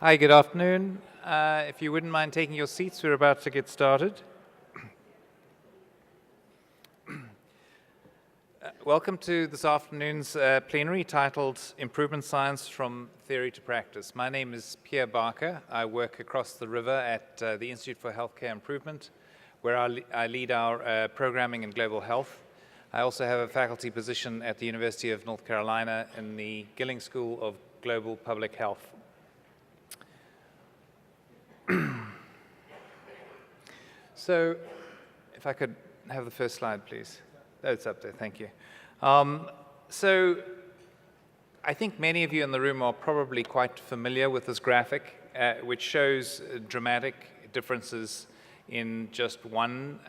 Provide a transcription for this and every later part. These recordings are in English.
Hi, good afternoon. If you wouldn't mind taking your seats, we're about to get started. Welcome to this afternoon's plenary titled Improvement Science from Theory to Practice. My name is Pierre Barker. I work across the river at the Institute for Healthcare Improvement, where I lead our programming in global health. I also have a faculty position at the University of North Carolina in the Gilling School of Global Public Health. So, if I could have the first slide, please. Oh, it's up there, thank you. So, I think many of you in the room are probably quite familiar with this graphic, which shows dramatic differences in just one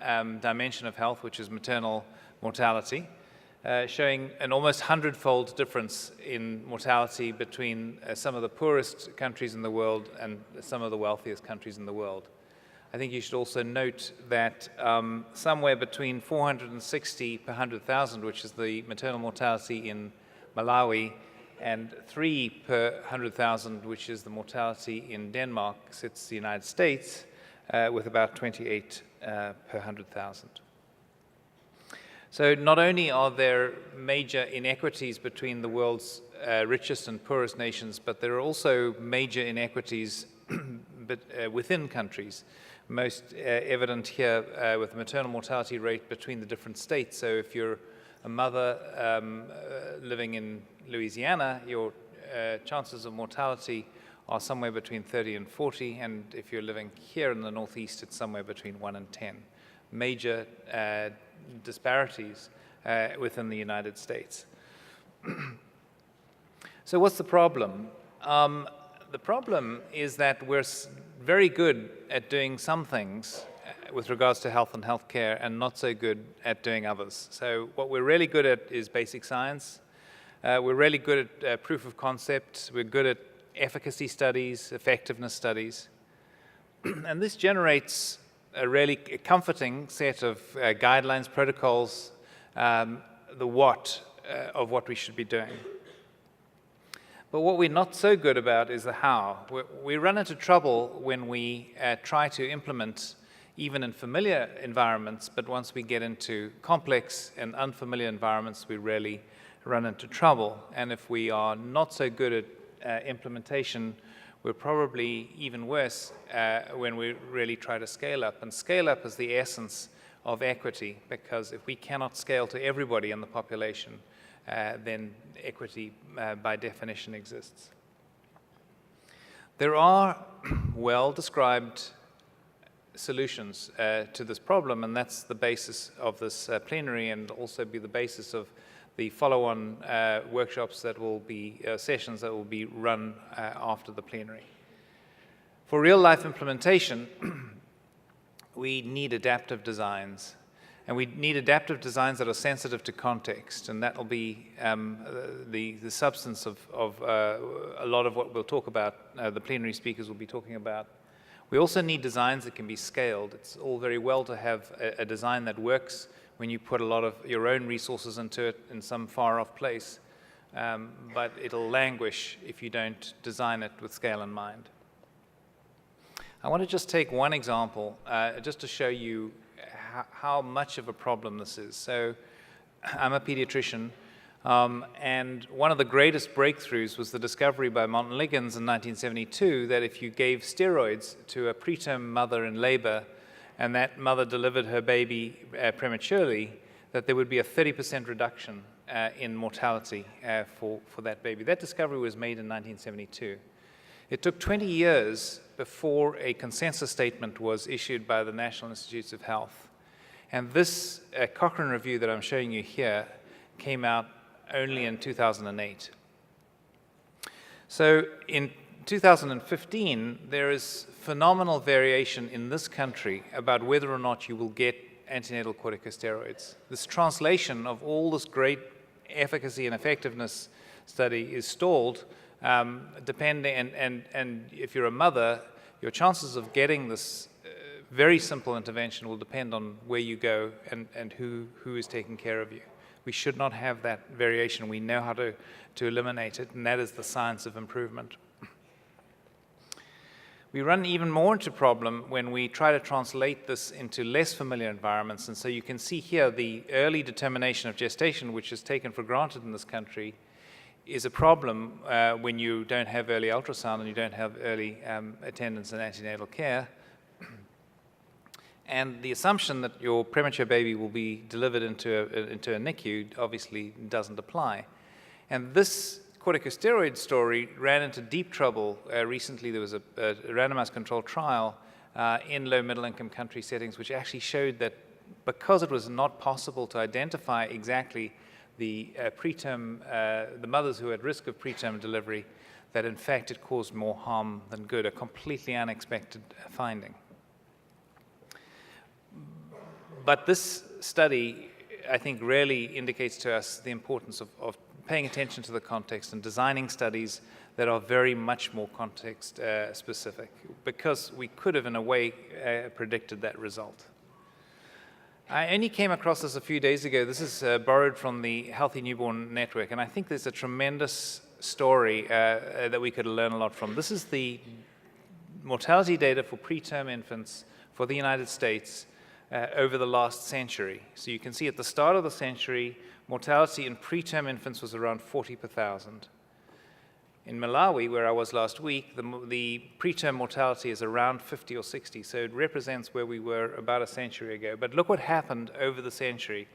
dimension of health, which is maternal mortality, showing an almost 100-fold difference in mortality between some of the poorest countries in the world and some of the wealthiest countries in the world. I think you should also note that somewhere between 460 per 100,000, which is the maternal mortality in Malawi, and 3 per 100,000, which is the mortality in Denmark, sits the United States, with about 28 per 100,000. So not only are there major inequities between the world's richest and poorest nations, but there are also major inequities within countries. Most evident here with the maternal mortality rate between the different states. So if you're a mother living in Louisiana, your chances of mortality are somewhere between 30 and 40, and if you're living here in the Northeast, it's somewhere between 1 and 10. Major disparities within the United States. So what's the problem? The problem is that we're very good at doing some things with regards to health and healthcare and not so good at doing others. So what we're really good at is basic science. We're really good at proof of concept. We're good at efficacy studies, effectiveness studies. And this generates a really comforting set of guidelines, protocols, the what of what we should be doing. But what we're not so good about is the how. We run into trouble when we try to implement even in familiar environments, but once we get into complex and unfamiliar environments, we really run into trouble. And if we are not so good at implementation, we're probably even worse when we really try to scale up. And scale up is the essence of equity, because if we cannot scale to everybody in the population, then equity by definition exists. There are well-described solutions to this problem, and that's the basis of this plenary and also be the basis of the follow-on workshops that will be, sessions that will be run after the plenary. For real-life implementation, we need adaptive designs. And we need adaptive designs that are sensitive to context, and that will be the substance of a lot of what we'll talk about, the plenary speakers will be talking about. We also need designs that can be scaled. It's all very well to have a design that works when you put a lot of your own resources into it in some far-off place, but it'll languish if you don't design it with scale in mind. I want to just take one example just to show you how much of a problem this is. So I'm a pediatrician, and one of the greatest breakthroughs was the discovery by Martin Liggins in 1972 that if you gave steroids to a preterm mother in labor and that mother delivered her baby prematurely, that there would be a 30% reduction in mortality for that baby. That discovery was made in 1972. It took 20 years before a consensus statement was issued by the National Institutes of Health. And this Cochrane review that I'm showing you here came out only in 2008. So in 2015, there is phenomenal variation in this country about whether or not you will get antenatal corticosteroids. This translation of all this great efficacy and effectiveness study is stalled, depending, and if you're a mother, your chances of getting this very simple intervention will depend on where you go and who is taking care of you. We should not have that variation. We know how to eliminate it, and that is the science of improvement. We run even more into problem when we try to translate this into less familiar environments. And so you can see here the early determination of gestation, which is taken for granted in this country, is a problem when you don't have early ultrasound and you don't have early attendance in antenatal care. And the assumption that your premature baby will be delivered into a NICU obviously doesn't apply. And this corticosteroid story ran into deep trouble. Recently, there was a randomized controlled trial in low middle income country settings, which actually showed that because it was not possible to identify exactly the preterm, the mothers who had risk of preterm delivery, that in fact it caused more harm than good, a completely unexpected finding. But this study, I think, really indicates to us the importance of paying attention to the context and designing studies that are very much more context specific, because we could have, in a way, predicted that result. I only came across this a few days ago. This is borrowed from the Healthy Newborn Network, and I think there's a tremendous story that we could learn a lot from. This is the mortality data for preterm infants for the United States over the last century. So you can see at the start of the century, mortality in preterm infants was around 40 per thousand. In Malawi, where I was last week, the preterm mortality is around 50 or 60, so it represents where we were about a century ago. But look what happened over the century.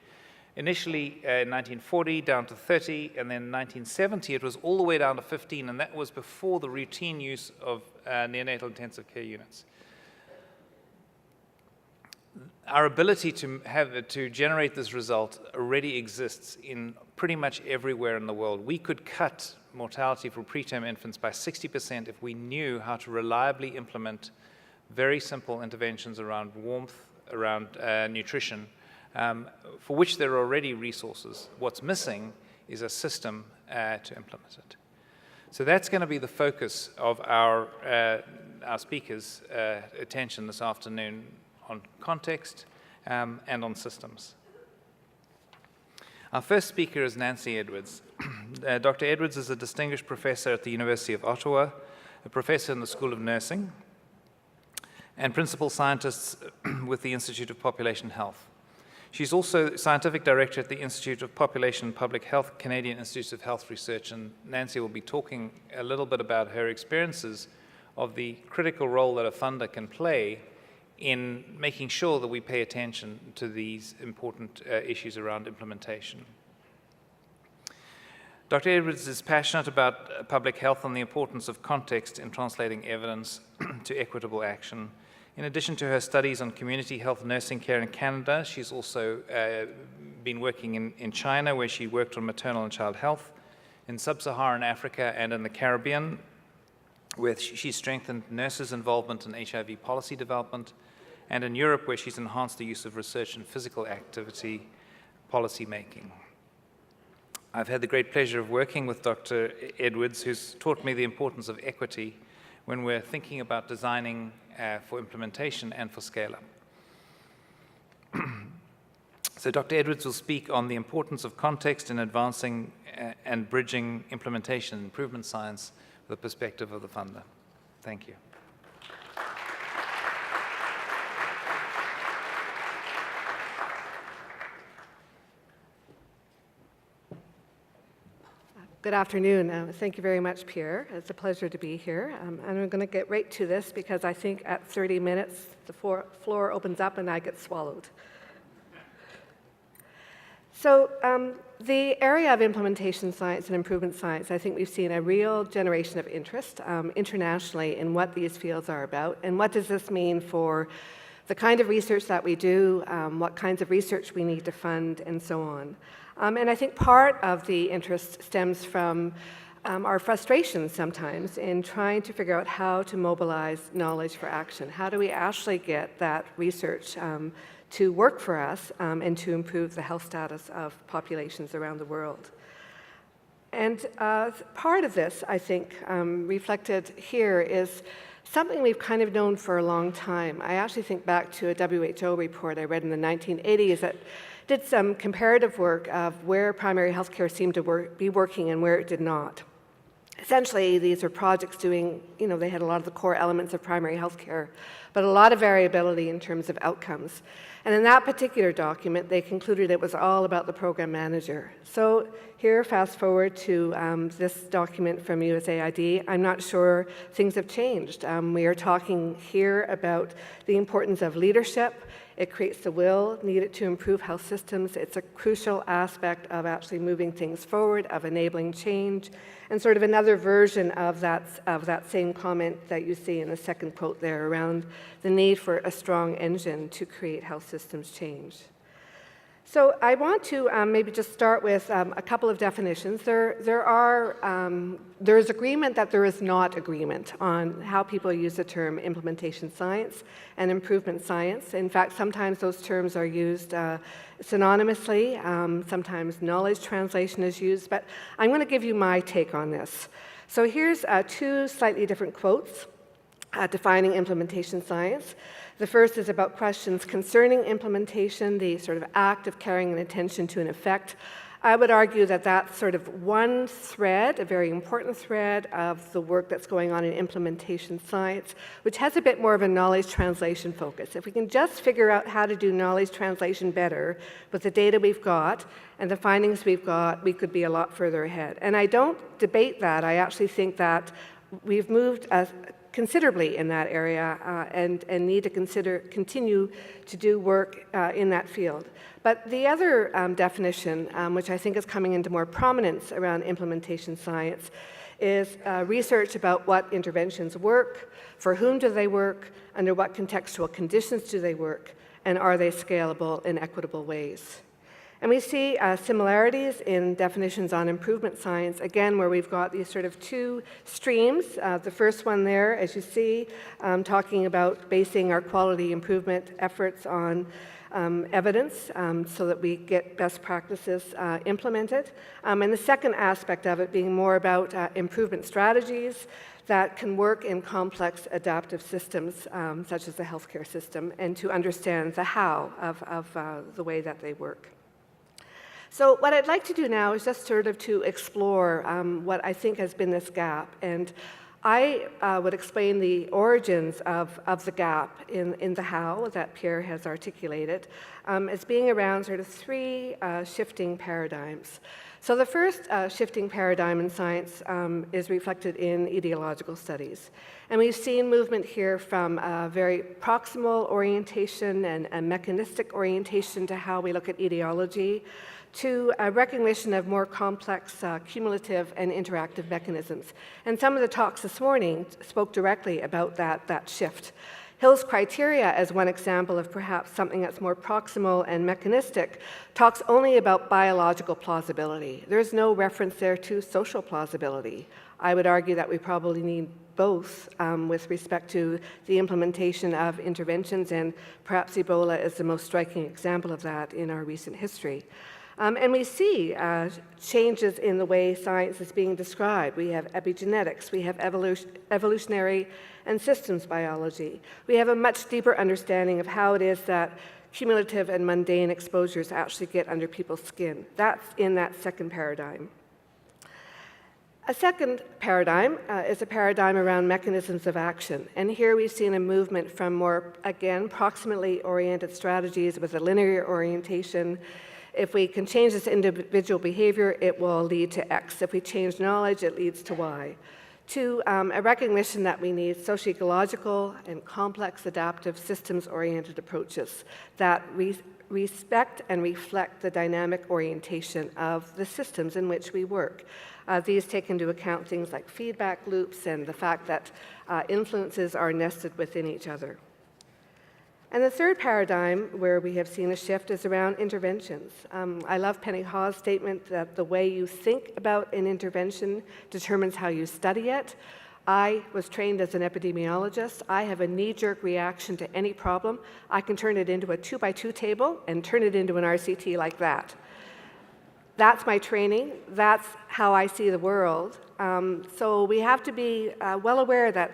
Initially, in 1940, down to 30, and then in 1970, it was all the way down to 15, and that was before the routine use of neonatal intensive care units. Our ability to generate this result already exists in pretty much everywhere in the world. We could cut mortality for preterm infants by 60% if we knew how to reliably implement very simple interventions around warmth, around nutrition, for which there are already resources. What's missing is a system to implement it. So that's going to be the focus of our speakers' attention this afternoon, on context and on systems. Our first speaker is Nancy Edwards. Dr. Edwards is a distinguished professor at the University of Ottawa, a professor in the School of Nursing, and principal scientist with the Institute of Population Health. She's also scientific director at the Institute of Population and Public Health, Canadian Institute of Health Research, and Nancy will be talking a little bit about her experiences of the critical role that a funder can play in making sure that we pay attention to these important issues around implementation. Dr. Edwards is passionate about public health and the importance of context in translating evidence to equitable action. In addition to her studies on community health nursing care in Canada, she's also been working in China, where she worked on maternal and child health, in sub-Saharan Africa and in the Caribbean, where she strengthened nurses' involvement in HIV policy development, and in Europe, where she's enhanced the use of research in physical activity policy making. I've had the great pleasure of working with Dr. Edwards, who's taught me the importance of equity when we're thinking about designing for implementation and for scale-up. So Dr. Edwards will speak on the importance of context in advancing and bridging implementation and improvement science with the perspective of the funder. Thank you. Good afternoon. Thank you very much, Pierre. It's a pleasure to be here. And I'm going to get right to this because I think at 30 minutes, the floor opens up and I get swallowed. So the area of implementation science and improvement science, I think we've seen a real generation of interest internationally in what these fields are about and what does this mean for the kind of research that we do, what kinds of research we need to fund, and so on. And I think part of the interest stems from our frustration sometimes in trying to figure out how to mobilize knowledge for action. How do we actually get that research to work for us and to improve the health status of populations around the world? And part of this, I think, reflected here is something we've kind of known for a long time. I actually think back to a WHO report I read in the 1980s that did some comparative work of where primary health care seemed to be working and where it did not. Essentially, these are projects doing, they had a lot of the core elements of primary healthcare, but a lot of variability in terms of outcomes. And in that particular document, they concluded it was all about the program manager. So here, fast forward to this document from USAID. I'm not sure things have changed. We are talking here about the importance of leadership. It creates the will needed to improve health systems. It's a crucial aspect of actually moving things forward, of enabling change, and sort of another version of that same comment that you see in the second quote there around the need for a strong engine to create health systems change. So I want to maybe just start with a couple of definitions. There is agreement that there is not agreement on how people use the term implementation science and improvement science. In fact, sometimes those terms are used synonymously. Sometimes knowledge translation is used. But I'm going to give you my take on this. So here's two slightly different quotes defining implementation science. The first is about questions concerning implementation, the sort of act of carrying an attention to an effect. I would argue that that's sort of one thread, a very important thread of the work that's going on in implementation science, which has a bit more of a knowledge translation focus. If we can just figure out how to do knowledge translation better with the data we've got and the findings we've got, we could be a lot further ahead. And I don't debate that. I actually think that we've moved considerably in that area and need to continue to do work in that field. But the other definition, which I think is coming into more prominence around implementation science, is research about what interventions work, for whom do they work, under what contextual conditions do they work, and are they scalable in equitable ways. And we see similarities in definitions on improvement science, again, where we've got these sort of two streams. The first one there, as you see, talking about basing our quality improvement efforts on evidence so that we get best practices implemented. And the second aspect of it being more about improvement strategies that can work in complex adaptive systems, such as the healthcare system, and to understand the how of the way that they work. So what I'd like to do now is just sort of to explore what I think has been this gap. And I would explain the origins of the gap in the how that Pierre has articulated as being around sort of three shifting paradigms. So the first shifting paradigm in science is reflected in ideological studies. And we've seen movement here from a very proximal orientation and a mechanistic orientation to how we look at ideology, to a recognition of more complex cumulative and interactive mechanisms. And some of the talks this morning spoke directly about that shift. Hill's criteria, as one example of perhaps something that's more proximal and mechanistic, talks only about biological plausibility. There's no reference there to social plausibility. I would argue that we probably need both with respect to the implementation of interventions, and perhaps Ebola is the most striking example of that in our recent history. And we see changes in the way science is being described. We have epigenetics, we have evolutionary and systems biology. We have a much deeper understanding of how it is that cumulative and mundane exposures actually get under people's skin. That's in that second paradigm. A second paradigm is a paradigm around mechanisms of action. And here we've seen a movement from more, again, proximally oriented strategies with a linear orientation. If we can change this individual behavior, it will lead to X. If we change knowledge, it leads to Y. To a recognition that we need socio-ecological and complex adaptive systems-oriented approaches that respect and reflect the dynamic orientation of the systems in which we work. These take into account things like feedback loops and the fact that influences are nested within each other. And the third paradigm where we have seen a shift is around interventions. I love Penny Hawes' statement that the way you think about an intervention determines how you study it. I was trained as an epidemiologist. I have a knee-jerk reaction to any problem. I can turn it into a 2x2 table and turn it into an RCT like that. That's my training. That's how I see the world. So we have to be well aware that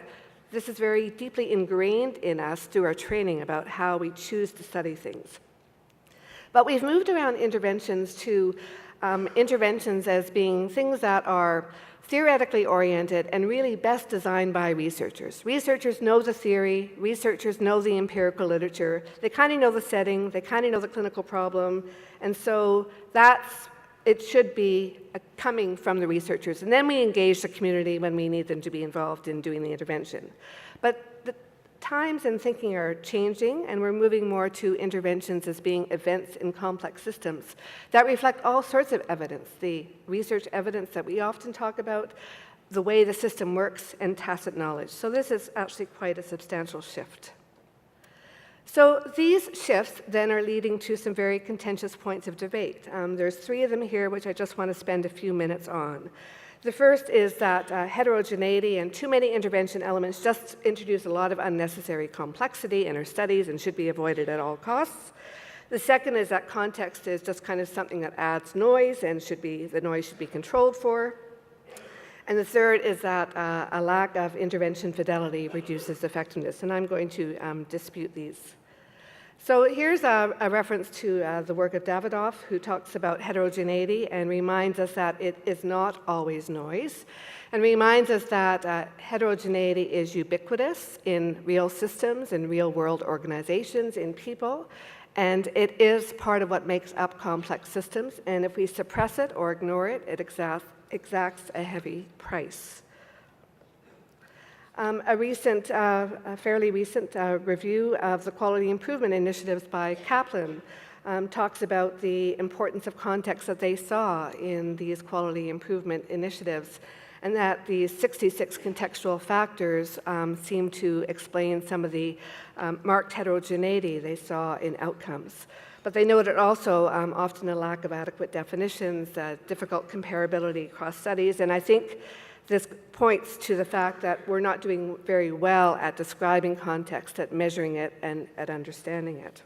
this is very deeply ingrained in us through our training about how we choose to study things. But we've moved around interventions to interventions as being things that are theoretically oriented, and really best designed by researchers. Researchers know the theory, researchers know the empirical literature, they kind of know the setting, they kind of know the clinical problem, and so it should be coming from the researchers. And then we engage the community when we need them to be involved in doing the intervention. But the times and thinking are changing, and we're moving more to interventions as being events in complex systems that reflect all sorts of evidence, the research evidence that we often talk about, the way the system works, and tacit knowledge. So this is actually quite a substantial shift. So these shifts then are leading to some very contentious points of debate. There's 3 of them here, which I just want to spend a few minutes on. The first is that heterogeneity and too many intervention elements just introduce a lot of unnecessary complexity in our studies and should be avoided at all costs. The second is that context is just kind of something that adds noise and the noise should be controlled for. And the third is that a lack of intervention fidelity reduces effectiveness, and I'm going to dispute these. So here's a reference to the work of Davidoff, who talks about heterogeneity and reminds us that it is not always noise, and reminds us that heterogeneity is ubiquitous in real systems, in real-world organizations, in people, and it is part of what makes up complex systems, and if we suppress it or ignore it, it exacts a heavy price. A fairly recent review of the quality improvement initiatives by Kaplan talks about the importance of context that they saw in these quality improvement initiatives, and that these 66 contextual factors seem to explain some of the marked heterogeneity they saw in outcomes. But they noted also often a lack of adequate definitions, difficult comparability across studies, and I think this points to the fact that we're not doing very well at describing context, at measuring it, and at understanding it.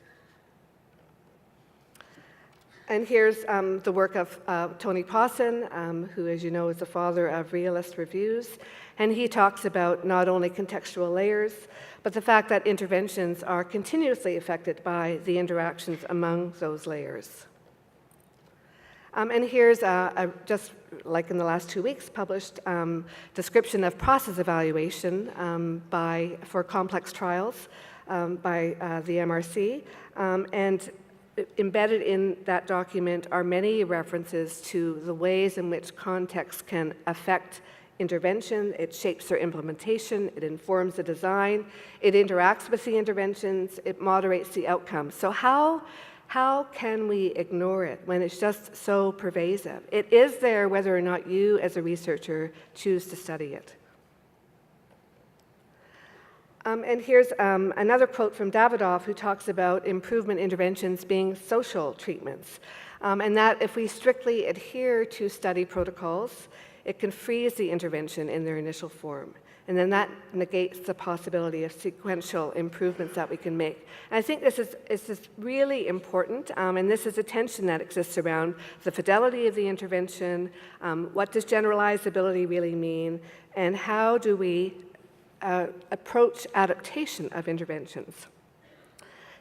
And here's the work of Tony Pawson, who, as you know, is the father of realist reviews. And he talks about not only contextual layers, but the fact that interventions are continuously affected by the interactions among those layers. And here's just like in the last 2 weeks, published description of process evaluation for complex trials by the MRC. And embedded in that document are many references to the ways in which context can affect intervention. It shapes their implementation, it informs the design, it interacts with the interventions, it moderates the outcomes. So how can we ignore it when it's just so pervasive? It is there whether or not you as a researcher choose to study it. And here's another quote from Davidoff, who talks about improvement interventions being social treatments, and that if we strictly adhere to study protocols, it can freeze the intervention in their initial form. And then that negates the possibility of sequential improvements that we can make. And I think this is really important, and this is a tension that exists around the fidelity of the intervention, what does generalizability really mean, and how do we approach adaptation of interventions.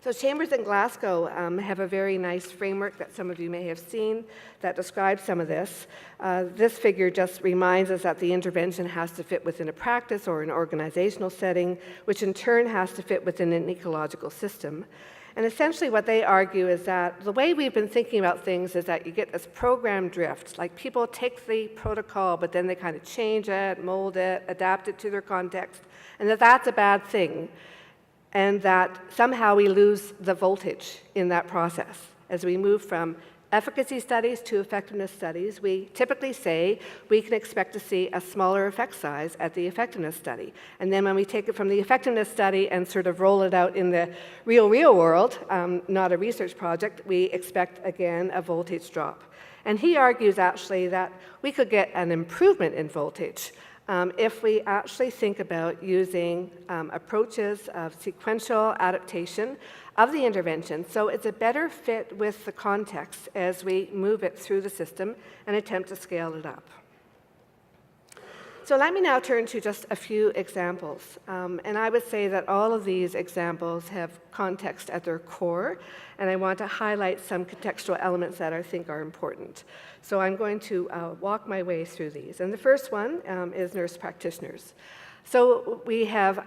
So Chambers and Glasgow have a very nice framework that some of you may have seen that describes some of this. This figure just reminds us that the intervention has to fit within a practice or an organizational setting, which in turn has to fit within an ecological system. And essentially what they argue is that the way we've been thinking about things is that you get this program drift, like people take the protocol, but then they kind of change it, mold it, adapt it to their context, and that's a bad thing. And that somehow we lose the voltage in that process. As we move from efficacy studies to effectiveness studies, we typically say we can expect to see a smaller effect size at the effectiveness study. And then when we take it from the effectiveness study and sort of roll it out in the real world, not a research project, we expect, again, a voltage drop. And he argues, actually, that we could get an improvement in voltage if we actually think about using approaches of sequential adaptation of the intervention, so it's a better fit with the context as we move it through the system and attempt to scale it up. So let me now turn to just a few examples. And I would say that all of these examples have context at their core, and I want to highlight some contextual elements that I think are important. So I'm going to walk my way through these. And the first one is nurse practitioners. So we have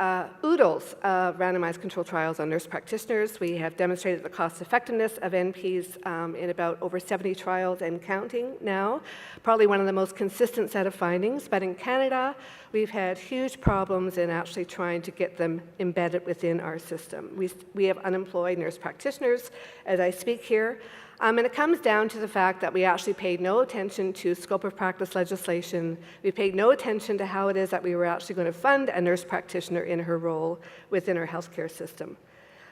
oodles of randomized controlled trials on nurse practitioners. We have demonstrated the cost effectiveness of NPs in about over 70 trials and counting now. Probably one of the most consistent set of findings. But in Canada, we've had huge problems in actually trying to get them embedded within our system. We have unemployed nurse practitioners as I speak here. And it comes down to the fact that we actually paid no attention to scope of practice legislation. We paid no attention to how it is that we were actually going to fund a nurse practitioner in her role within our healthcare system.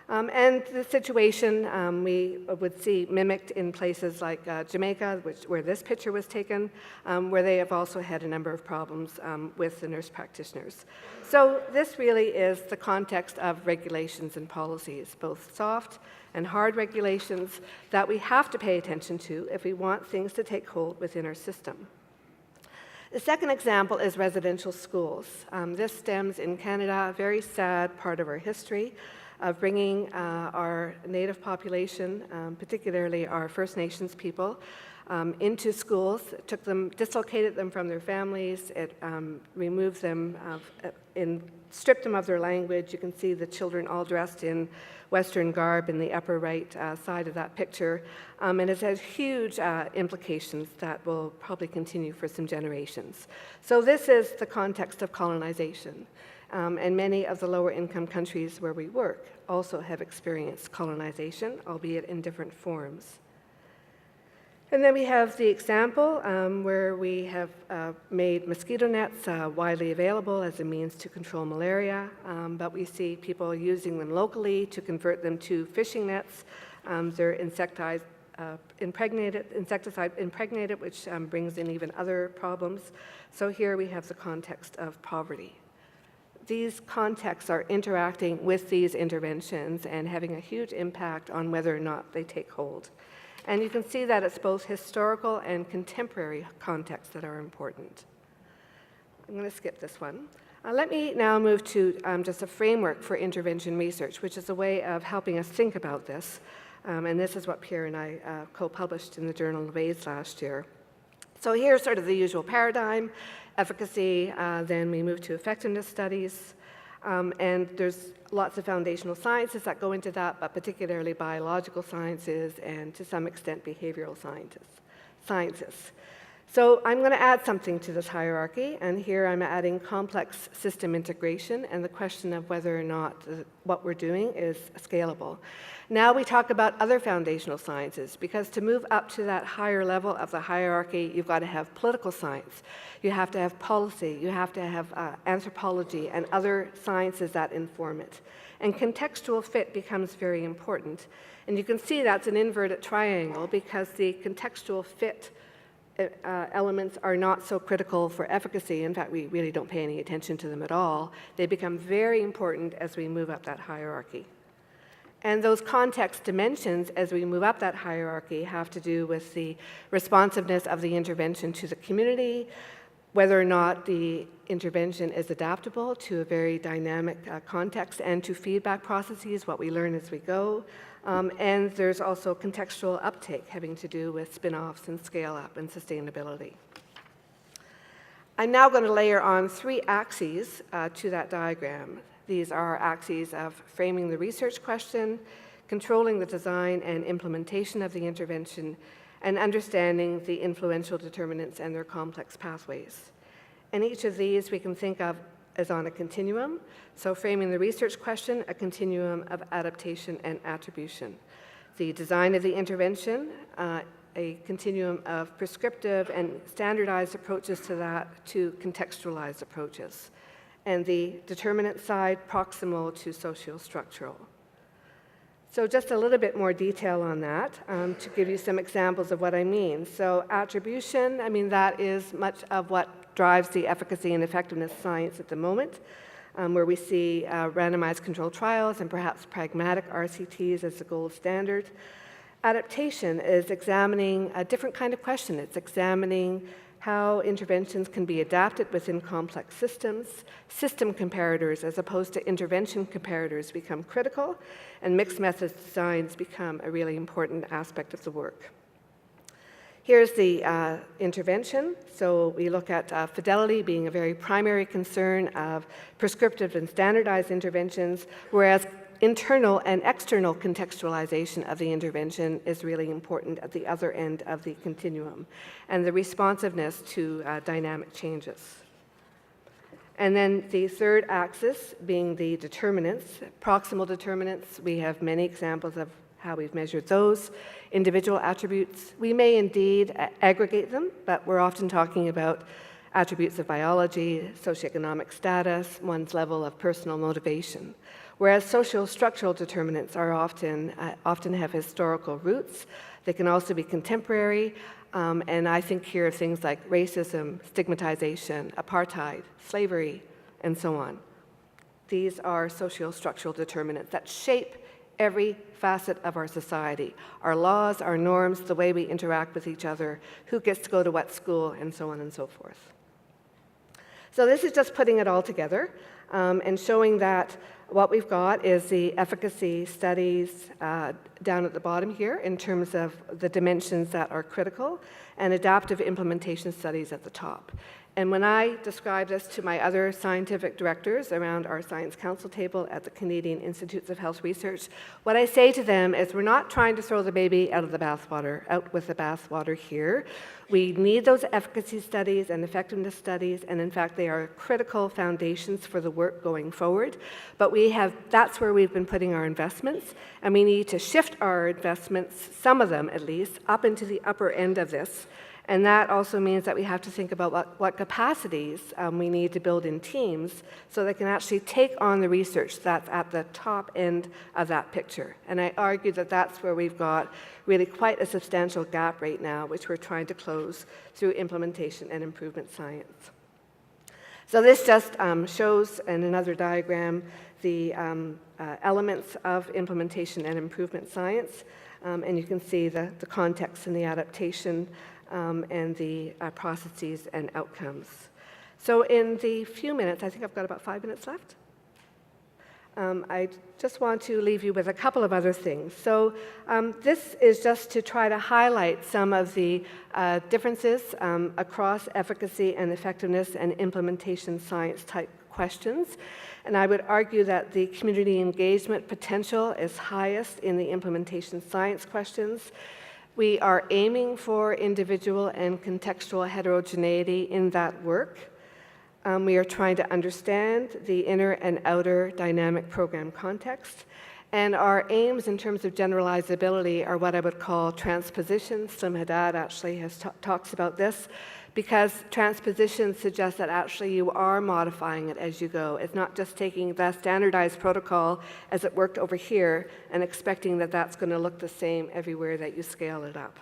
And the situation we would see mimicked in places like Jamaica, where this picture was taken, where they have also had a number of problems with the nurse practitioners. So this really is the context of regulations and policies, both soft and hard regulations that we have to pay attention to if we want things to take hold within our system. The second example is residential schools. This stems in Canada, a very sad part of our history of bringing our Native population, particularly our First Nations people, into schools. It took them, dislocated them from their families. It removed them, stripped them of their language. You can see the children all dressed in Western garb in the upper right side of that picture. And it has huge implications that will probably continue for some generations. So this is the context of colonization. And many of the lower income countries where we work also have experienced colonization, albeit in different forms. And then we have the example where we have made mosquito nets widely available as a means to control malaria, but we see people using them locally to convert them to fishing nets. They're insecticide impregnated, which brings in even other problems. So here we have the context of poverty. These contexts are interacting with these interventions and having a huge impact on whether or not they take hold. And you can see that it's both historical and contemporary contexts that are important. I'm going to skip this one. Let me now move to just a framework for intervention research, which is a way of helping us think about this. And this is what Pierre and I co-published in the Journal of AIDS last year. So here's sort of the usual paradigm: efficacy, then we move to effectiveness studies, and there's lots of foundational sciences that go into that, but particularly biological sciences and to some extent behavioral sciences. So I'm going to add something to this hierarchy, and here I'm adding complex system integration and the question of whether or not what we're doing is scalable. Now we talk about other foundational sciences, because to move up to that higher level of the hierarchy, you've got to have political science, you have to have policy, you have to have anthropology and other sciences that inform it. And contextual fit becomes very important. And you can see that's an inverted triangle because the contextual fit elements are not so critical for efficacy. In fact, we really don't pay any attention to them at all. They become very important as we move up that hierarchy. And those context dimensions as we move up that hierarchy have to do with the responsiveness of the intervention to the community, whether or not the intervention is adaptable to a very dynamic context and to feedback processes, what we learn as we go. And there's also contextual uptake having to do with spin-offs and scale-up and sustainability. I'm now going to layer on 3 axes to that diagram. These are axes of framing the research question, controlling the design and implementation of the intervention, and understanding the influential determinants and their complex pathways. And each of these we can think of as on a continuum. So framing the research question, a continuum of adaptation and attribution. The design of the intervention, a continuum of prescriptive and standardized approaches to that to contextualized approaches. And the determinant side, proximal to socio-structural. So just a little bit more detail on that to give you some examples of what I mean. So attribution, I mean, that is much of what drives the efficacy and effectiveness science at the moment, where we see randomized controlled trials and perhaps pragmatic RCTs as the gold standard. Adaptation is examining a different kind of question. It's examining how interventions can be adapted within complex systems, system comparators as opposed to intervention comparators become critical, and mixed methods designs become a really important aspect of the work. Here's the intervention. So we look at fidelity being a very primary concern of prescriptive and standardized interventions, whereas internal and external contextualization of the intervention is really important at the other end of the continuum, and the responsiveness to dynamic changes. And then the third axis being the determinants, proximal determinants. We have many examples of how we've measured those. Individual attributes, we may indeed aggregate them, but we're often talking about attributes of biology, socioeconomic status, one's level of personal motivation. Whereas social structural determinants are often have historical roots. They can also be contemporary, and I think here of things like racism, stigmatization, apartheid, slavery, and so on. These are social structural determinants that shape every facet of our society, our laws, our norms, the way we interact with each other, who gets to go to what school, and so on and so forth. So this is just putting it all together and showing that what we've got is the efficacy studies down at the bottom here in terms of the dimensions that are critical, and adaptive implementation studies at the top. And when I describe this to my other scientific directors around our Science Council table at the Canadian Institutes of Health Research, what I say to them is we're not trying to throw the baby out with the bathwater here. We need those efficacy studies and effectiveness studies, and in fact, they are critical foundations for the work going forward. But that's where we've been putting our investments, and we need to shift our investments, some of them at least, up into the upper end of this. And that also means that we have to think about what capacities we need to build in teams so they can actually take on the research that's at the top end of that picture. And I argue that that's where we've got really quite a substantial gap right now, which we're trying to close through implementation and improvement science. So this just shows, in another diagram, the elements of implementation and improvement science. And you can see the context and the adaptation and the processes and outcomes. So in the few minutes, I think I've got about 5 minutes left, I just want to leave you with a couple of other things. So this is just to try to highlight some of the differences across efficacy and effectiveness and implementation science type questions. And I would argue that the community engagement potential is highest in the implementation science questions. We are aiming for individual and contextual heterogeneity in that work. We are trying to understand the inner and outer dynamic program context. And our aims in terms of generalizability are what I would call transposition. Slim Haddad actually talks about this, because transposition suggests that actually you are modifying it as you go. It's not just taking the standardized protocol as it worked over here and expecting that that's going to look the same everywhere that you scale it up.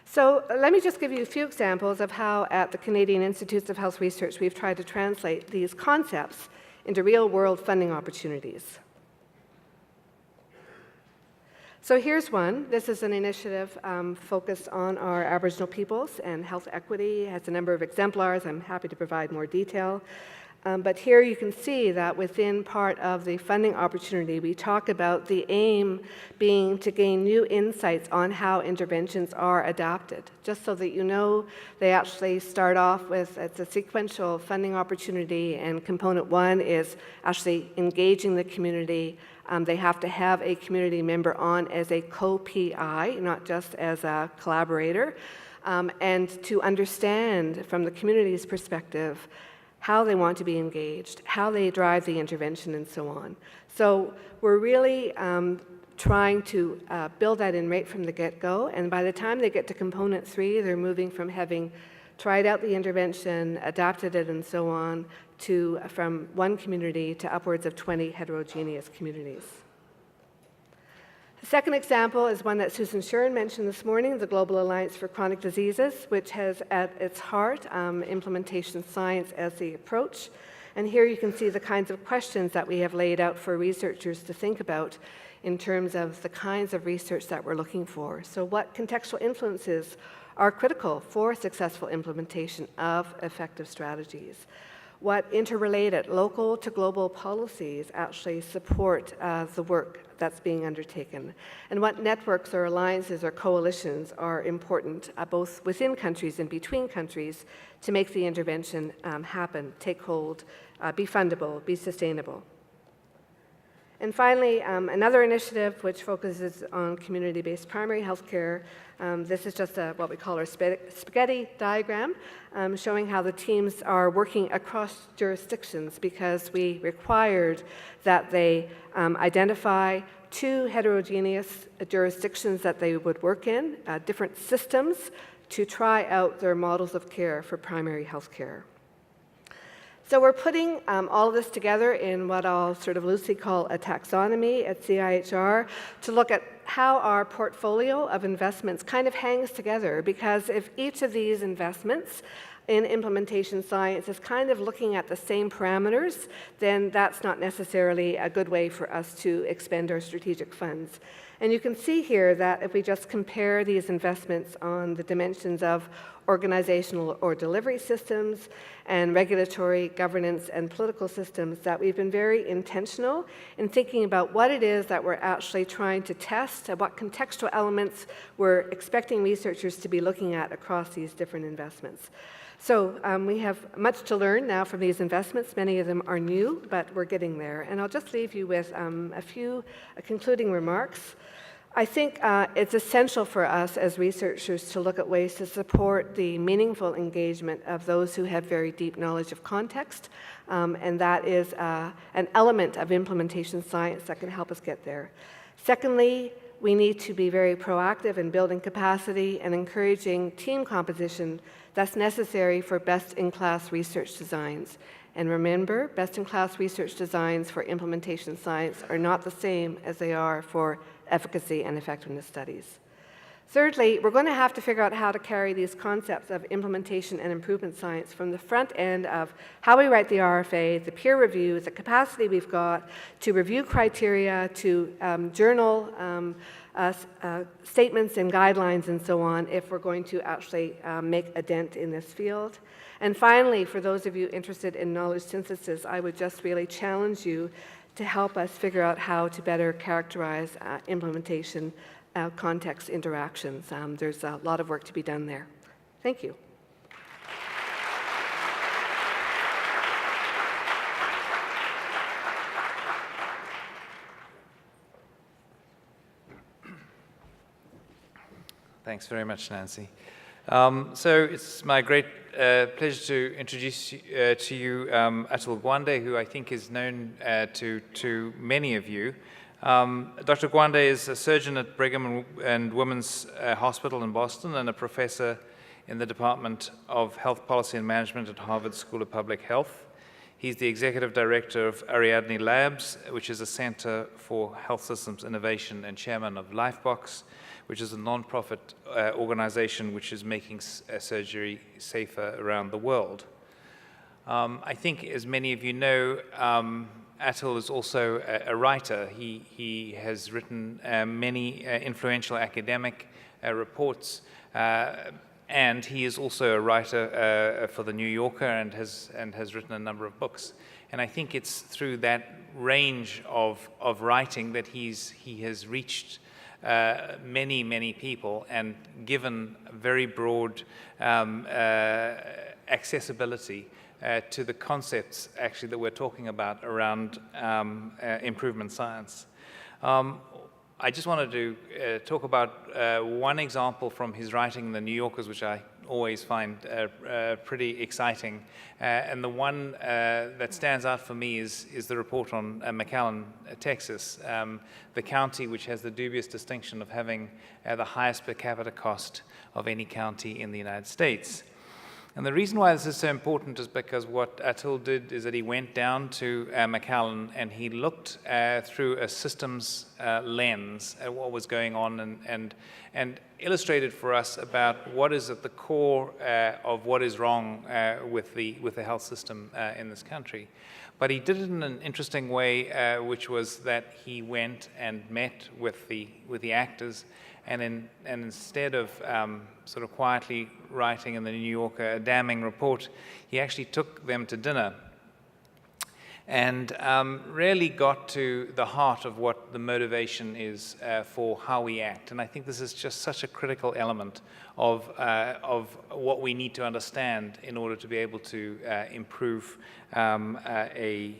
So let me just give you a few examples of how at the Canadian Institutes of Health Research we've tried to translate these concepts into real-world funding opportunities. So here's one. This is an initiative focused on our Aboriginal peoples and health equity. It has a number of exemplars. I'm happy to provide more detail. But here you can see that within part of the funding opportunity, we talk about the aim being to gain new insights on how interventions are adapted. Just so that you know, they actually start off with, it's a sequential funding opportunity, and component one is actually engaging the community. They have to have a community member on as a co-PI, not just as a collaborator, and to understand from the community's perspective how they want to be engaged, how they drive the intervention, and so on. So we're really trying to build that in right from the get-go, and by the time they get to component 3, they're moving from having tried out the intervention, adapted it, and so on, to from one community to upwards of 20 heterogeneous communities. The second example is one that Susan Shuren mentioned this morning, the Global Alliance for Chronic Diseases, which has at its heart implementation science as the approach. And here you can see the kinds of questions that we have laid out for researchers to think about in terms of the kinds of research that we're looking for. So what contextual influences are critical for successful implementation of effective strategies? What interrelated local to global policies actually support the work that's being undertaken? And what networks or alliances or coalitions are important both within countries and between countries to make the intervention happen, take hold, be fundable, be sustainable? And finally, another initiative which focuses on community-based primary health care. This is just what we call our spaghetti diagram, showing how the teams are working across jurisdictions because we required that they identify 2 heterogeneous jurisdictions that they would work in, different systems, to try out their models of care for primary health care. So we're putting all of this together in what I'll sort of loosely call a taxonomy at CIHR to look at how our portfolio of investments kind of hangs together, because if each of these investments in implementation science is kind of looking at the same parameters, then that's not necessarily a good way for us to expend our strategic funds. And you can see here that if we just compare these investments on the dimensions of organizational or delivery systems and regulatory, governance, and political systems, that we've been very intentional in thinking about what it is that we're actually trying to test and what contextual elements we're expecting researchers to be looking at across these different investments. So we have much to learn now from these investments. Many of them are new, but we're getting there. And I'll just leave you with a few concluding remarks. I think it's essential for us as researchers to look at ways to support the meaningful engagement of those who have very deep knowledge of context, and that is an element of implementation science that can help us get there. Secondly, we need to be very proactive in building capacity and encouraging team composition that's necessary for best-in-class research designs. And remember, best-in-class research designs for implementation science are not the same as they are for efficacy and effectiveness studies. Thirdly, we're going to have to figure out how to carry these concepts of implementation and improvement science from the front end of how we write the RFA, the peer review, the capacity we've got to review criteria, to journal statements and guidelines and so on, if we're going to actually make a dent in this field. And finally, for those of you interested in knowledge synthesis, I would just really challenge you to help us figure out how to better characterize implementation context interactions. There's a lot of work to be done there. Thank you. Thanks very much, Nancy. So it's my great pleasure to introduce to you Atul Gawande, who I think is known to many of you. Dr. Gawande is a surgeon at Brigham and Women's Hospital in Boston and a professor in the Department of Health Policy and Management at Harvard School of Public Health. He's the executive director of Ariadne Labs, which is a center for health systems innovation, and chairman of Lifebox, which is a non-profit organization which is making surgery safer around the world. I think, as many of you know, Atul is also a writer. He has written many influential academic reports, and he is also a writer for The New Yorker and has written a number of books. And I think it's through that range of writing that he has reached many people and given very broad accessibility to the concepts actually that we're talking about around improvement science. I just wanted to talk about one example from his writing in The New Yorkers, which I always find pretty exciting. And the one that stands out for me is the report on McAllen, Texas, the county which has the dubious distinction of having the highest per capita cost of any county in the United States. And the reason why this is so important is because what Atul did is that he went down to Macallan and he looked through a systems lens at what was going on and illustrated for us about what is at the core of what is wrong with the health system in this country. But he did it in an interesting way, which was that he went and met with the actors, and instead of sort of quietly writing in the New Yorker a damning report, he actually took them to dinner and really got to the heart of what the motivation is for how we act. And I think this is just such a critical element of what we need to understand in order to be able to improve any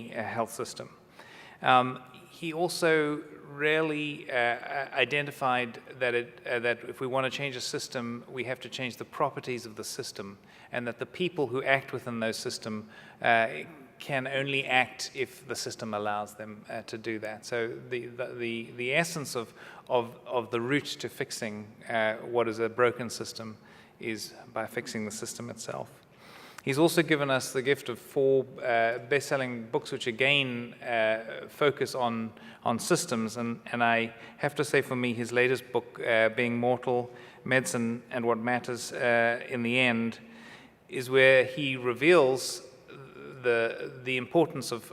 health system. He also really identified that if we want to change a system, we have to change the properties of the system, and that the people who act within those systems can only act if the system allows them to do that. So the essence of the route to fixing what is a broken system is by fixing the system itself. He's also given us the gift of 4 best-selling books, which again focus on systems. And I have to say, for me, his latest book, Being Mortal, Medicine and What Matters in the End, is where he reveals the importance of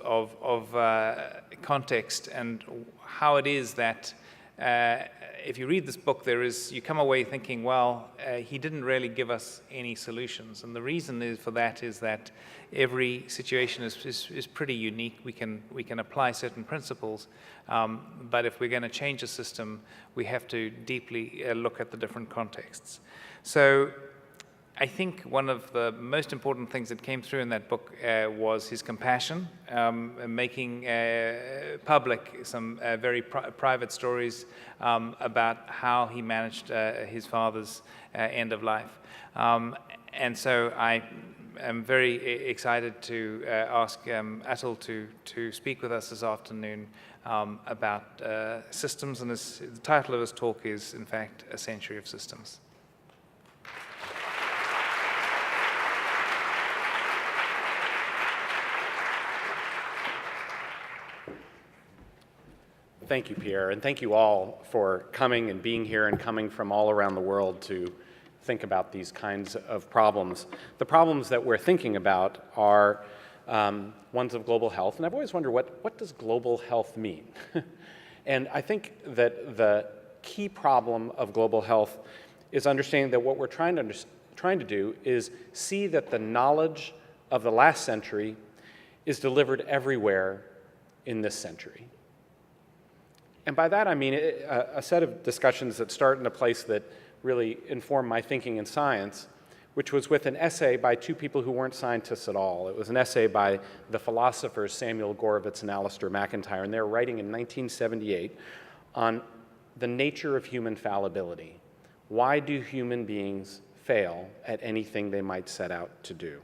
context and how it is that if you read this book, you come away thinking, well, he didn't really give us any solutions. And the reason for that is that every situation is pretty unique. We can apply certain principles, but if we're going to change a system, we have to deeply look at the different contexts. So I think one of the most important things that came through in that book was his compassion, making public some very private stories about how he managed his father's end of life. And so I am very excited to ask Atul to speak with us this afternoon about systems, and the title of his talk is, in fact, A Century of Systems. Thank you, Pierre, and thank you all for coming and being here and coming from all around the world to think about these kinds of problems. The problems that we're thinking about are ones of global health, and I've always wondered, what does global health mean? And I think that the key problem of global health is understanding that what we're trying to do is see that the knowledge of the last century is delivered everywhere in this century. And by that I mean a set of discussions that start in a place that really informed my thinking in science, which was with an essay by 2 people who weren't scientists at all. It was an essay by the philosophers Samuel Gorovitz and Alistair McIntyre, and they were writing in 1978 on the nature of human fallibility. Why do human beings fail at anything they might set out to do?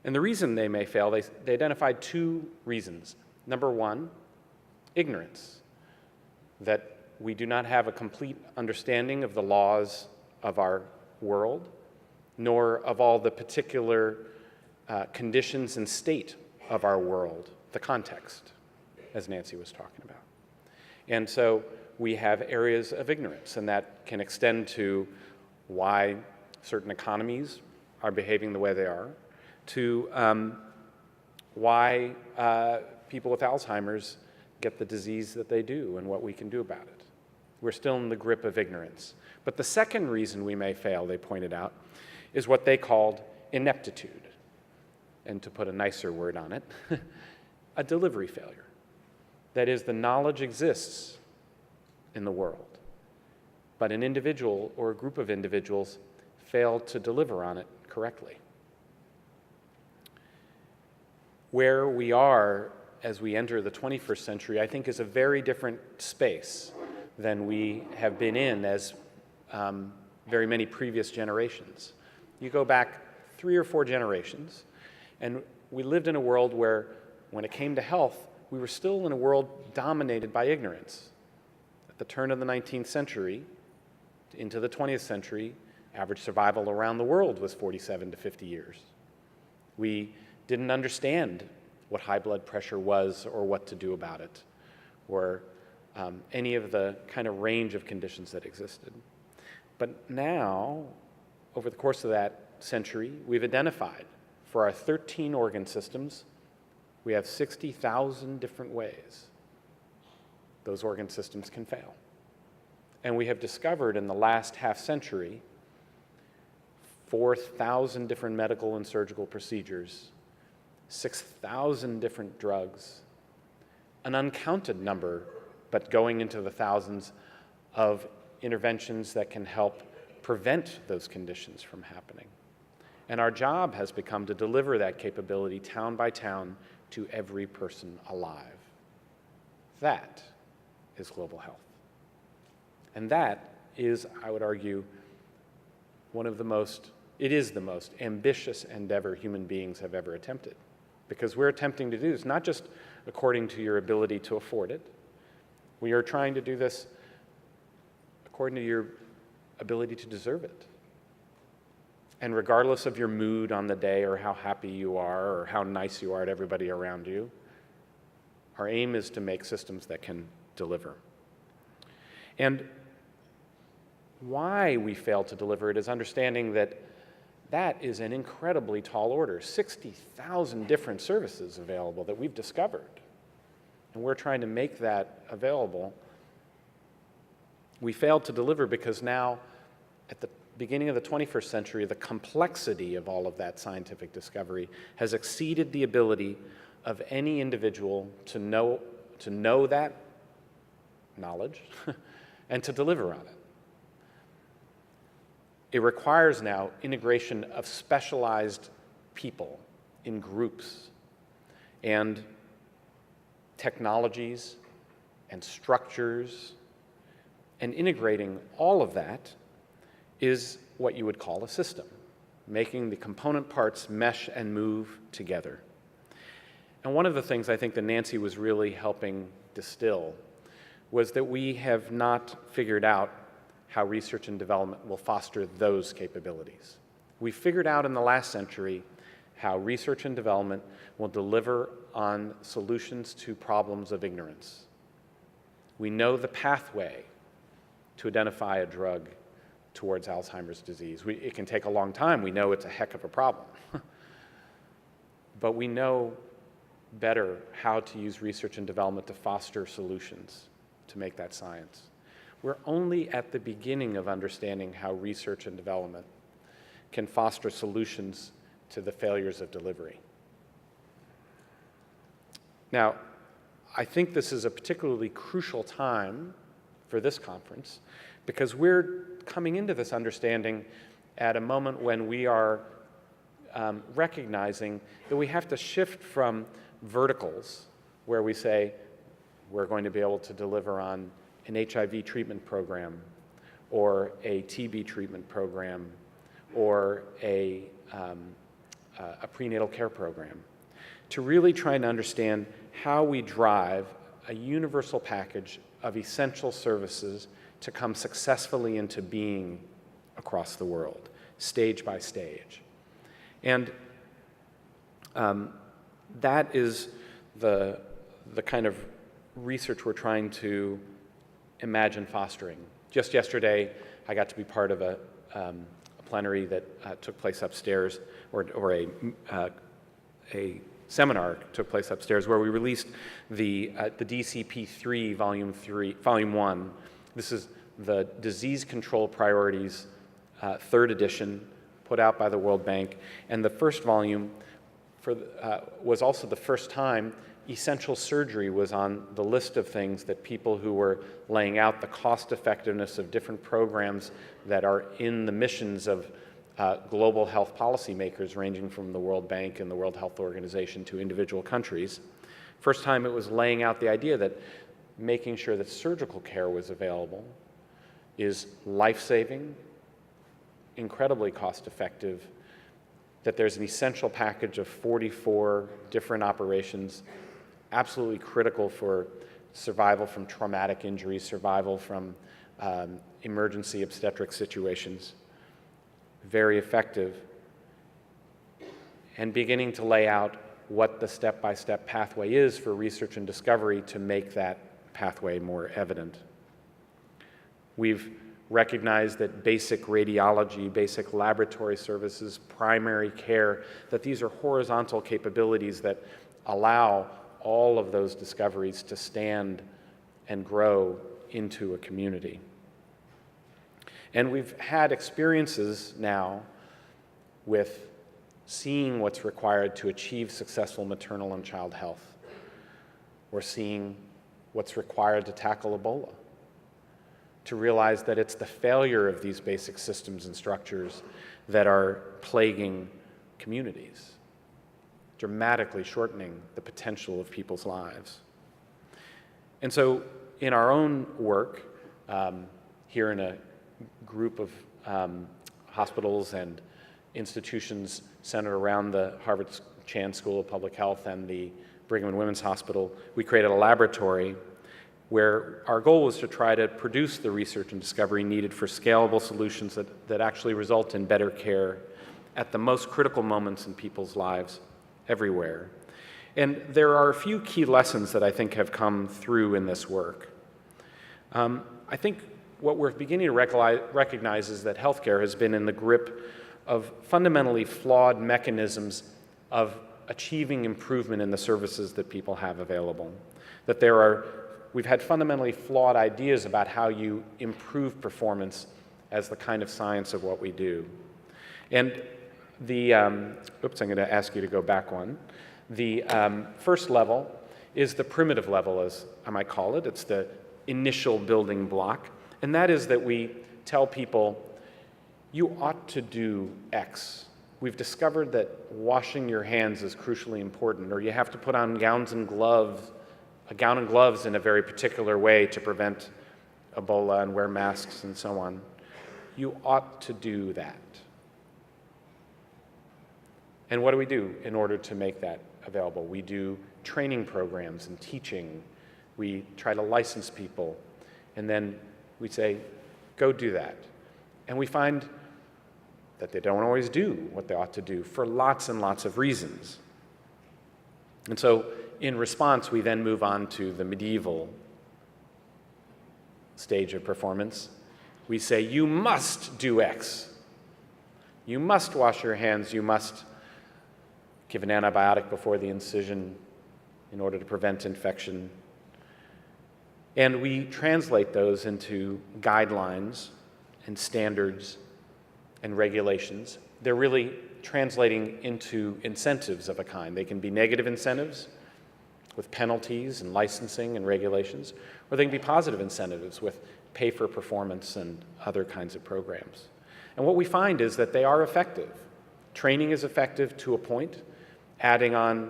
And the reason they may fail, they identified 2 reasons. Number 1, ignorance. That we do not have a complete understanding of the laws of our world, nor of all the particular conditions and state of our world, the context, as Nancy was talking about. And so we have areas of ignorance, and that can extend to why certain economies are behaving the way they are, to why people with Alzheimer's get the disease that they do and what we can do about it. We're still in the grip of ignorance. But the second reason we may fail, they pointed out, is what they called ineptitude. And to put a nicer word on it, a delivery failure. That is, the knowledge exists in the world, but an individual or a group of individuals fail to deliver on it correctly. Where we are as we enter the 21st century, I think, is a very different space than we have been in as very many previous generations. You go back 3 or 4 generations, and we lived in a world where, when it came to health, we were still in a world dominated by ignorance. At the turn of the 19th century into the 20th century, Average survival around the world was 47 to 50 years. We didn't understand what high blood pressure was or what to do about it, or any of the kind of range of conditions that existed. But now, over the course of that century, we've identified for our 13 organ systems, we have 60,000 different ways those organ systems can fail. And we have discovered in the last half century 4,000 different medical and surgical procedures, 6,000 different drugs, an uncounted number, but going into the thousands, of interventions that can help prevent those conditions from happening. And our job has become to deliver that capability town by town to every person alive. That is global health. And that is, I would argue, it is the most ambitious endeavor human beings have ever attempted. Because we're attempting to do this not just according to your ability to afford it. We are trying to do this according to your ability to deserve it. And regardless of your mood on the day or how happy you are or how nice you are to everybody around you, our aim is to make systems that can deliver. And why we fail to deliver it is understanding that that is an incredibly tall order. 60,000 different services available that we've discovered. And we're trying to make that available. We failed to deliver because now, at the beginning of the 21st century, the complexity of all of that scientific discovery has exceeded the ability of any individual to know that knowledge and to deliver on it. It requires now integration of specialized people in groups and technologies and structures, and integrating all of that is what you would call a system, making the component parts mesh and move together. And one of the things I think that Nancy was really helping distill was that we have not figured out how research and development will foster those capabilities. We figured out in the last century how research and development will deliver on solutions to problems of ignorance. We know the pathway to identify a drug towards Alzheimer's disease. It can take a long time. We know it's a heck of a problem. But we know better how to use research and development to foster solutions to make that science. We're only at the beginning of understanding how research and development can foster solutions to the failures of delivery. Now, I think this is a particularly crucial time for this conference because we're coming into this understanding at a moment when we are recognizing that we have to shift from verticals where we say we're going to be able to deliver on an HIV treatment program or a TB treatment program or a prenatal care program, to really trying to understand how we drive a universal package of essential services to come successfully into being across the world, stage by stage. And that is the kind of research we're trying to imagine fostering. Just yesterday, I got to be part of a plenary that took place upstairs, or a seminar took place upstairs where we released the DCP3 Volume 1. This is the Disease Control Priorities, third edition, put out by the World Bank. And the first volume was also the first time essential surgery was on the list of things that people who were laying out the cost effectiveness of different programs that are in the missions of global health policymakers ranging from the World Bank and the World Health Organization to individual countries. First time it was laying out the idea that making sure that surgical care was available is life-saving, incredibly cost-effective, that there's an essential package of 44 different operations, absolutely critical for survival from traumatic injuries, survival from emergency obstetric situations. very effective, and beginning to lay out what the step-by-step pathway is for research and discovery to make that pathway more evident. We've recognized that basic radiology, basic laboratory services, primary care, that these are horizontal capabilities that allow all of those discoveries to stand and grow into a community. And we've had experiences now with seeing what's required to achieve successful maternal and child health. We're seeing what's required to tackle Ebola, to realize that it's the failure of these basic systems and structures that are plaguing communities, dramatically shortening the potential of people's lives. And so in our own work, here in a group of hospitals and institutions centered around the Harvard Chan School of Public Health and the Brigham and Women's Hospital, we created a laboratory where our goal was to try to produce the research and discovery needed for scalable solutions that actually result in better care at the most critical moments in people's lives everywhere. And there are a few key lessons that I think have come through in this work. I think what we're beginning to recognize is that healthcare has been in the grip of fundamentally flawed mechanisms of achieving improvement in the services that people have available. That we've had fundamentally flawed ideas about how you improve performance as the kind of science of what we do. And I'm going to ask you to go back one. The first level is the primitive level, as I might call it. It's the initial building block. And that is that we tell people, you ought to do X. We've discovered that washing your hands is crucially important, or you have to put on a gown and gloves in a very particular way to prevent Ebola and wear masks and so on. You ought to do that. And what do we do in order to make that available? We do training programs and teaching. We try to license people. And then we say, go do that. And we find that they don't always do what they ought to do for lots and lots of reasons. And so in response, we then move on to the medieval stage of performance. We say, you must do X. You must wash your hands. You must give an antibiotic before the incision in order to prevent infection. And we translate those into guidelines and standards and regulations. They're really translating into incentives of a kind. They can be negative incentives with penalties and licensing and regulations, or they can be positive incentives with pay for performance and other kinds of programs. And what we find is that they are effective. Training is effective to a point. Adding on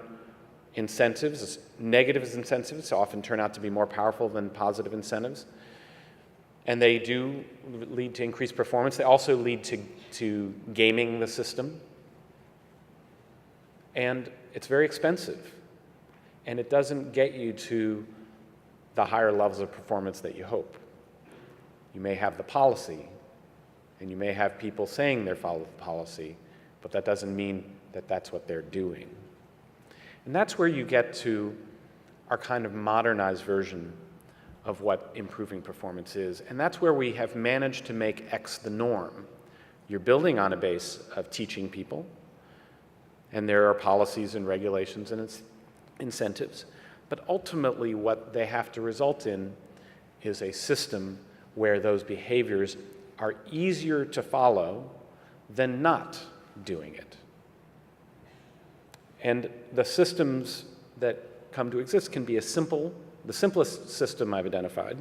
incentives, negative incentives often turn out to be more powerful than positive incentives. And they do lead to increased performance. They also lead to gaming the system. And it's very expensive. And it doesn't get you to the higher levels of performance that you hope. You may have the policy, and you may have people saying they're following the policy, but that doesn't mean that that's what they're doing. And that's where you get to our kind of modernized version of what improving performance is. And that's where we have managed to make X the norm. You're building on a base of teaching people, and there are policies and regulations and incentives. But ultimately, what they have to result in is a system where those behaviors are easier to follow than not doing it. And the systems that come to exist can be the simplest system I've identified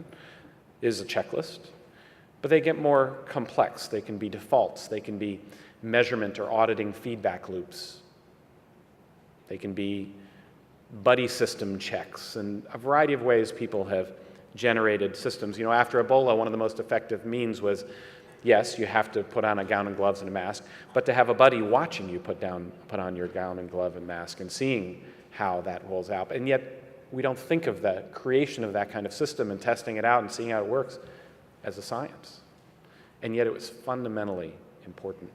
is a checklist, but they get more complex. They can be defaults. They can be measurement or auditing feedback loops. They can be buddy system checks, and a variety of ways people have generated systems. You know, after Ebola, one of the most effective means was, yes, you have to put on a gown and gloves and a mask, but to have a buddy watching you put on your gown and glove and mask and seeing how that rolls out. And yet, we don't think of the creation of that kind of system and testing it out and seeing how it works as a science. And yet it was fundamentally important.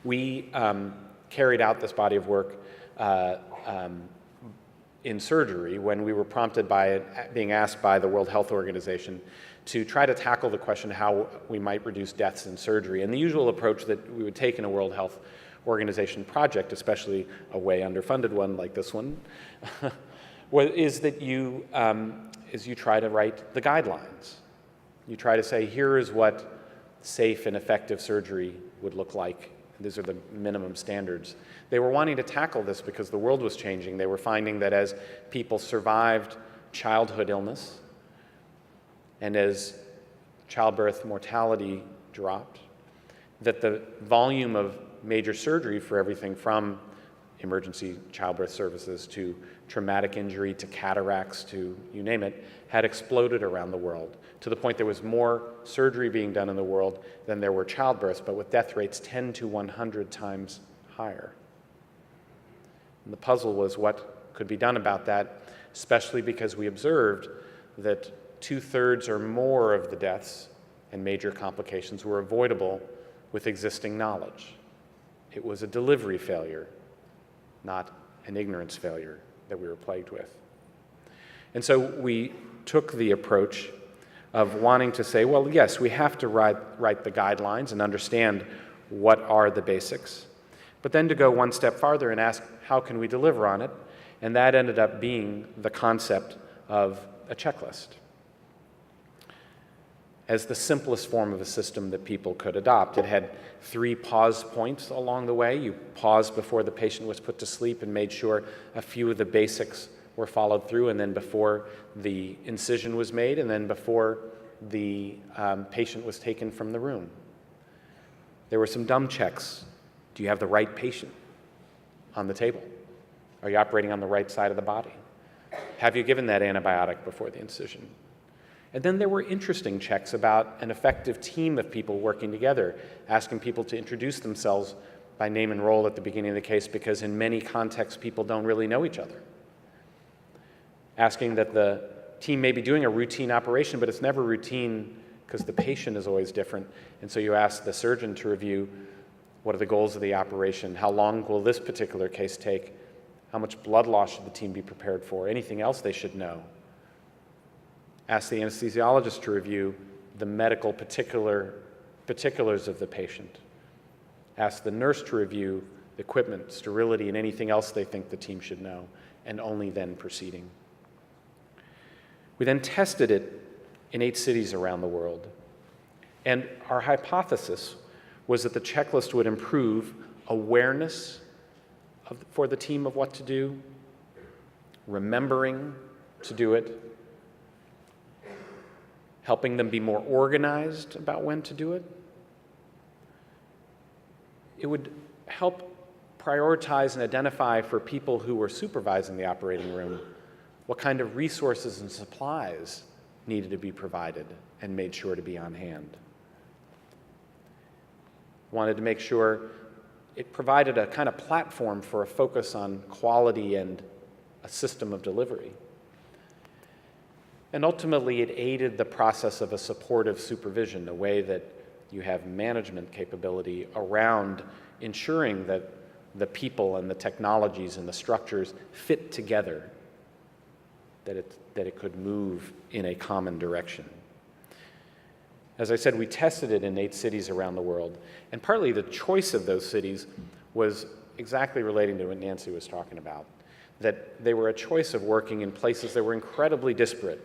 we carried out this body of work in surgery when we were prompted by it, being asked by the World Health Organization to try to tackle the question how we might reduce deaths in surgery. And the usual approach that we would take in a World Health Organization project, especially a way underfunded one like this one, is that you try to write the guidelines. You try to say, here is what safe and effective surgery would look like. These are the minimum standards. They were wanting to tackle this because the world was changing. They were finding that as people survived childhood illness and as childbirth mortality dropped, that the volume of major surgery for everything from emergency childbirth services to traumatic injury to cataracts to you name it had exploded around the world, to the point there was more surgery being done in the world than there were childbirths, but with death rates 10 to 100 times higher. And the puzzle was what could be done about that, especially because we observed that 2/3 or more of the deaths and major complications were avoidable with existing knowledge. It was a delivery failure, not an ignorance failure that we were plagued with. And so we took the approach of wanting to say, well, yes, we have to write the guidelines and understand what are the basics, but then to go one step farther and ask, how can we deliver on it? And that ended up being the concept of a checklist as the simplest form of a system that people could adopt. It had 3 pause points along the way. You paused before the patient was put to sleep and made sure a few of the basics were followed through, and then before the incision was made, and then before the patient was taken from the room. There were some dumb checks. Do you have the right patient on the table? Are you operating on the right side of the body? Have you given that antibiotic before the incision? And then there were interesting checks about an effective team of people working together, asking people to introduce themselves by name and role at the beginning of the case, because in many contexts people don't really know each other. Asking that the team may be doing a routine operation, but it's never routine because the patient is always different. And so you ask the surgeon to review, what are the goals of the operation? How long will this particular case take? How much blood loss should the team be prepared for? Anything else they should know? Ask the anesthesiologist to review the medical particulars of the patient. Ask the nurse to review the equipment, sterility, and anything else they think the team should know, and only then proceeding. We then tested it in 8 cities around the world. And our hypothesis was that the checklist would improve awareness for the team of what to do, remembering to do it, helping them be more organized about when to do it. It would help prioritize and identify for people who were supervising the operating room what kind of resources and supplies needed to be provided and made sure to be on hand. Wanted to make sure it provided a kind of platform for a focus on quality and a system of delivery. And ultimately, it aided the process of a supportive supervision, a way that you have management capability around ensuring that the people and the technologies and the structures fit together, that it could move in a common direction. As I said, we tested it in 8 cities around the world, and partly the choice of those cities was exactly relating to what Nancy was talking about, that they were a choice of working in places that were incredibly disparate.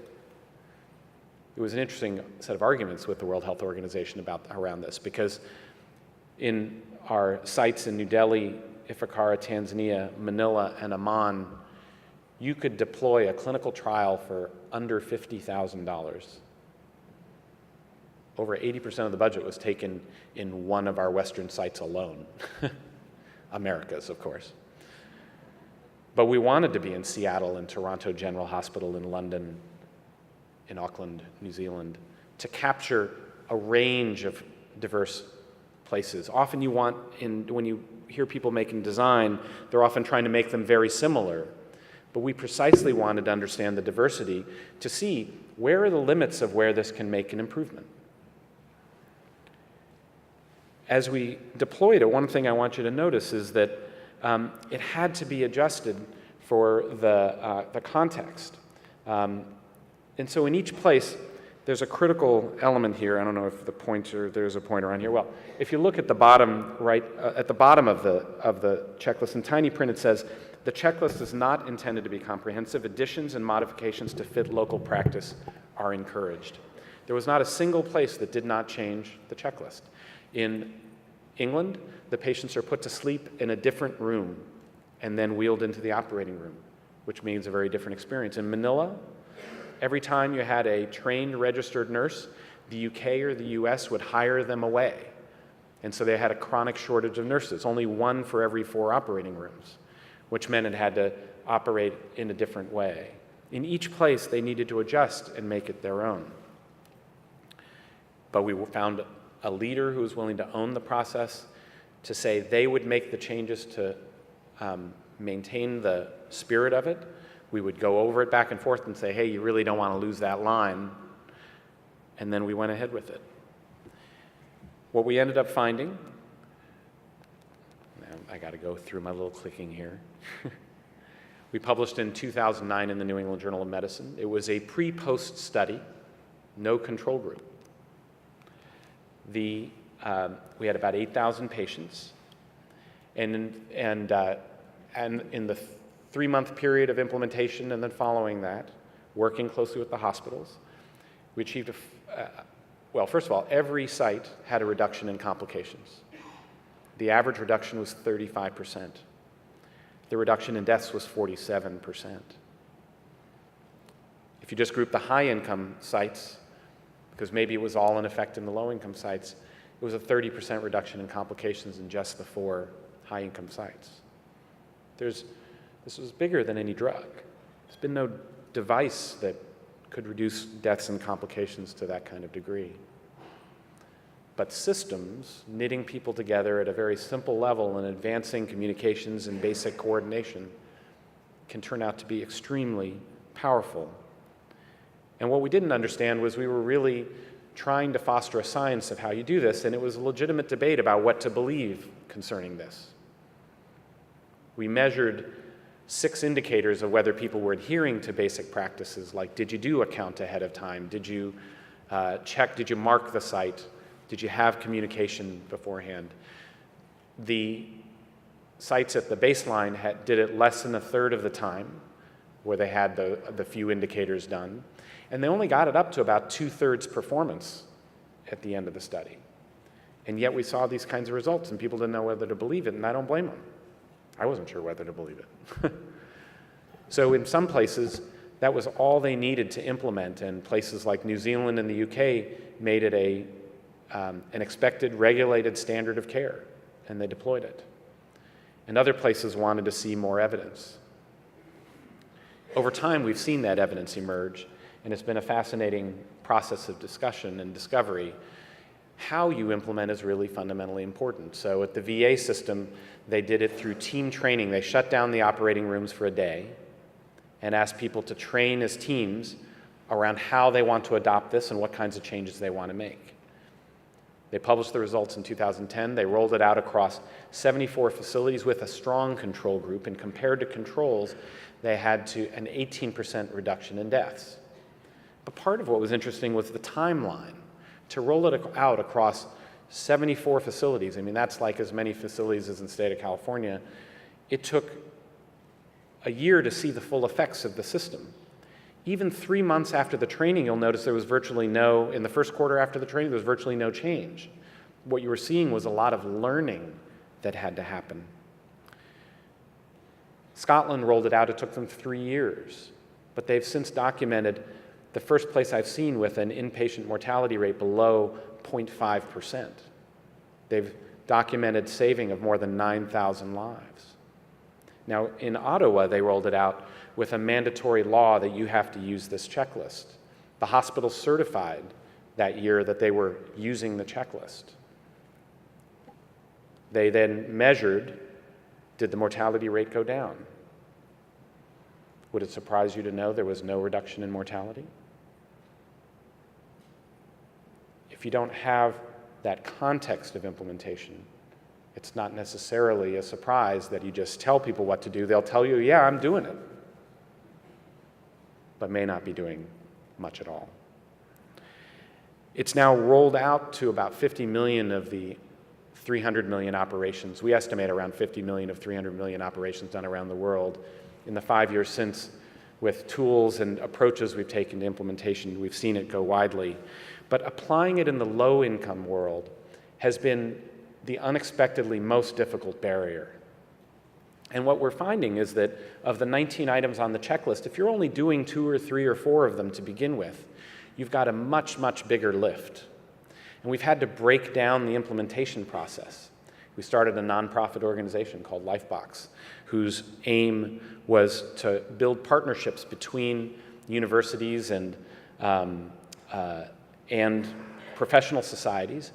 It was an interesting set of arguments with the World Health Organization around this, because in our sites in New Delhi, Ifakara, Tanzania, Manila, and Amman, you could deploy a clinical trial for under $50,000. Over 80% of the budget was taken in one of our Western sites alone. America's, of course. But we wanted to be in Seattle and Toronto General Hospital, in London, in Auckland, New Zealand, to capture a range of diverse places. Often you want, when you hear people making design, they're often trying to make them very similar. But we precisely wanted to understand the diversity to see where are the limits of where this can make an improvement. as we deployed it, one thing I want you to notice is that it had to be adjusted for the context. And so in each place, there's a critical element here. I don't know if there's a pointer on here. Well, if you look at the bottom right, at the bottom of the checklist, in tiny print it says, the checklist is not intended to be comprehensive. Additions and modifications to fit local practice are encouraged. There was not a single place that did not change the checklist. In England, the patients are put to sleep in a different room and then wheeled into the operating room, which means a very different experience. In Manila, every time you had a trained registered nurse, the UK or the US would hire them away. And so they had a chronic shortage of nurses, only one for every 4 operating rooms, which meant it had to operate in a different way. In each place, they needed to adjust and make it their own. But we found a leader who was willing to own the process, to say they would make the changes to maintain the spirit of it. We would go over it back and forth and say, hey, you really don't want to lose that line. And then we went ahead with it. What we ended up finding, now I got to go through my little clicking here. We published in 2009 in the New England Journal of Medicine. It was a pre-post study, no control group. We had about 8,000 patients, and in the 3-month period of implementation and then following that, working closely with the hospitals, we achieved well, first of all, every site had a reduction in complications. The average reduction was 35%. The reduction in deaths was 47%. If you just group the high-income sites, because maybe it was all in effect in the low-income sites, it was a 30% reduction in complications in just the 4 high-income sites. This was bigger than any drug. There's been no device that could reduce deaths and complications to that kind of degree. But systems, knitting people together at a very simple level and advancing communications and basic coordination, can turn out to be extremely powerful. And what we didn't understand was we were really trying to foster a science of how you do this, and it was a legitimate debate about what to believe concerning this. We measured 6 indicators of whether people were adhering to basic practices, like did you do a count ahead of time? Did you check, did you mark the site? Did you have communication beforehand? The sites at the baseline did it less than a third of the time, where they had the few indicators done. And they only got it up to about 2/3 performance at the end of the study. And yet we saw these kinds of results, and people didn't know whether to believe it, and I don't blame them. I wasn't sure whether to believe it. So in some places, that was all they needed to implement, and places like New Zealand and the UK made it an expected, regulated standard of care, and they deployed it. And other places wanted to see more evidence. Over time, we've seen that evidence emerge, and it's been a fascinating process of discussion and discovery. How you implement is really fundamentally important. So at the VA system, they did it through team training. They shut down the operating rooms for a day and asked people to train as teams around how they want to adopt this and what kinds of changes they want to make. They published the results in 2010. They rolled it out across 74 facilities with a strong control group, and compared to controls, they had an 18% reduction in deaths. But part of what was interesting was the timeline. To roll it out across 74 facilities, I mean, that's like as many facilities as in the state of California, it took a year to see the full effects of the system. Even 3 months after the training, you'll notice there was virtually in the first quarter after the training, there was virtually no change. What you were seeing was a lot of learning that had to happen. Scotland rolled it out, it took them 3 years, but they've since documented the first place I've seen with an inpatient mortality rate below 0.5%. They've documented saving of more than 9,000 lives. Now, in Ottawa, they rolled it out with a mandatory law that you have to use this checklist. The hospital certified that year that they were using the checklist. They then measured, did the mortality rate go down? Would it surprise you to know there was no reduction in mortality? If you don't have that context of implementation, it's not necessarily a surprise that you just tell people what to do. They'll tell you, yeah, I'm doing it, but may not be doing much at all. It's now rolled out to about 50 million of the 300 million operations. We estimate around 50 million of 300 million operations done around the world. In the 5 years since, with tools and approaches we've taken to implementation, we've seen it go widely. But applying it in the low-income world has been the unexpectedly most difficult barrier. And what we're finding is that of the 19 items on the checklist, if you're only doing 2 or 3 or 4 of them to begin with, you've got a much, much bigger lift. And we've had to break down the implementation process. We started a nonprofit organization called Lifebox, whose aim was to build partnerships between universities and professional societies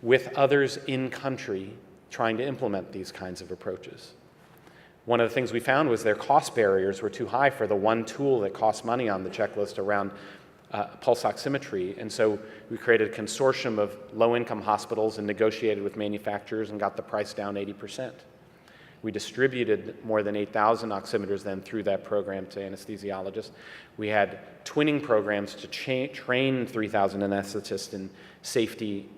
with others in country trying to implement these kinds of approaches. One of the things we found was their cost barriers were too high for the one tool that costs money on the checklist around pulse oximetry, and so we created a consortium of low-income hospitals and negotiated with manufacturers and got the price down 80%. We distributed more than 8,000 oximeters then through that program to anesthesiologists. We had twinning programs to train 3,000 anesthetists in safety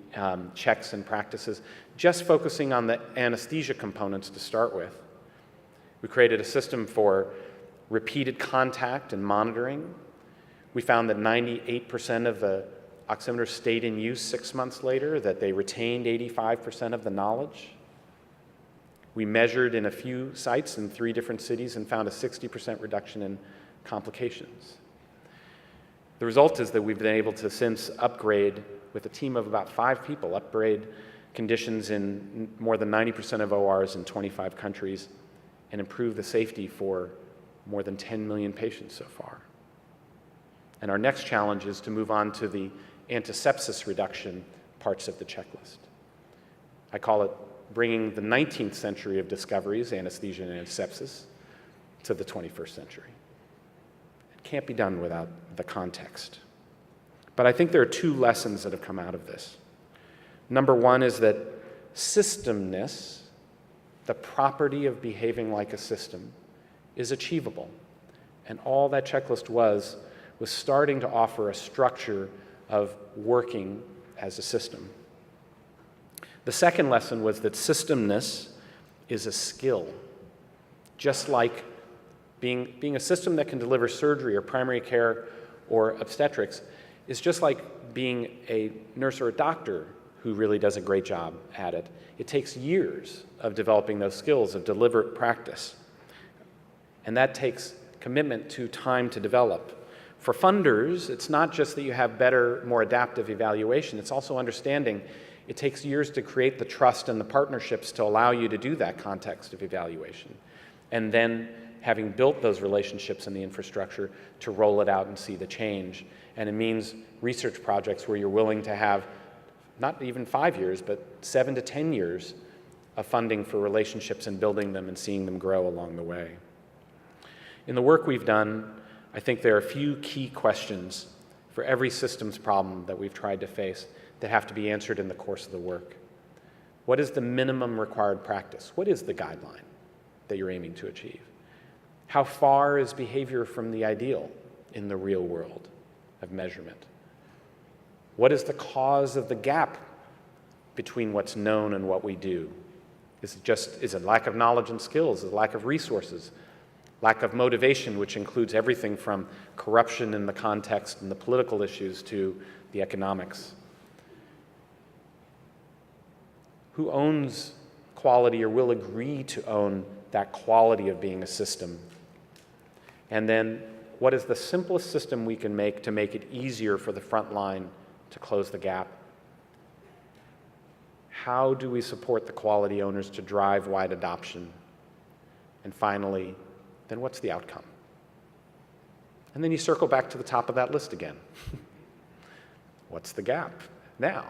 checks and practices, just focusing on the anesthesia components to start with. We created a system for repeated contact and monitoring. We found that 98% of the oximeters stayed in use 6 months later, that they retained 85% of the knowledge. We measured in a few sites in 3 different cities and found a 60% reduction in complications. The result is that we've been able to since upgrade, with a team of about 5 people, upgrade conditions in more than 90% of ORs in 25 countries and improve the safety for more than 10 million patients so far. And our next challenge is to move on to the antisepsis reduction parts of the checklist. I call it bringing the 19th century of discoveries, anesthesia and antisepsis, to the 21st century. It can't be done without the context. But I think there are 2 lessons that have come out of this. Number 1 is that systemness, the property of behaving like a system, is achievable. And all that checklist was starting to offer a structure of working as a system. The second lesson was that systemness is a skill. Just like being a system that can deliver surgery or primary care or obstetrics is just like being a nurse or a doctor who really does a great job at it. It takes years of developing those skills of deliberate practice. And that takes commitment to time to develop. For funders, it's not just that you have better, more adaptive evaluation, it's also understanding it takes years to create the trust and the partnerships to allow you to do that context of evaluation. And then, having built those relationships and the infrastructure, to roll it out and see the change. And it means research projects where you're willing to have not even 5 years, but 7 to 10 years of funding for relationships and building them and seeing them grow along the way. In the work we've done, I think there are a few key questions for every systems problem that we've tried to face that have to be answered in the course of the work. What is the minimum required practice? What is the guideline that you're aiming to achieve? How far is behavior from the ideal in the real world of measurement? What is the cause of the gap between what's known and what we do? Is it lack of knowledge and skills? Is it lack of resources? Lack of motivation, which includes everything from corruption in the context and the political issues to the economics? Who owns quality or will agree to own that quality of being a system? And then, what is the simplest system we can make to make it easier for the front line to close the gap? How do we support the quality owners to drive wide adoption? And finally, then what's the outcome? And then you circle back to the top of that list again. What's the gap now?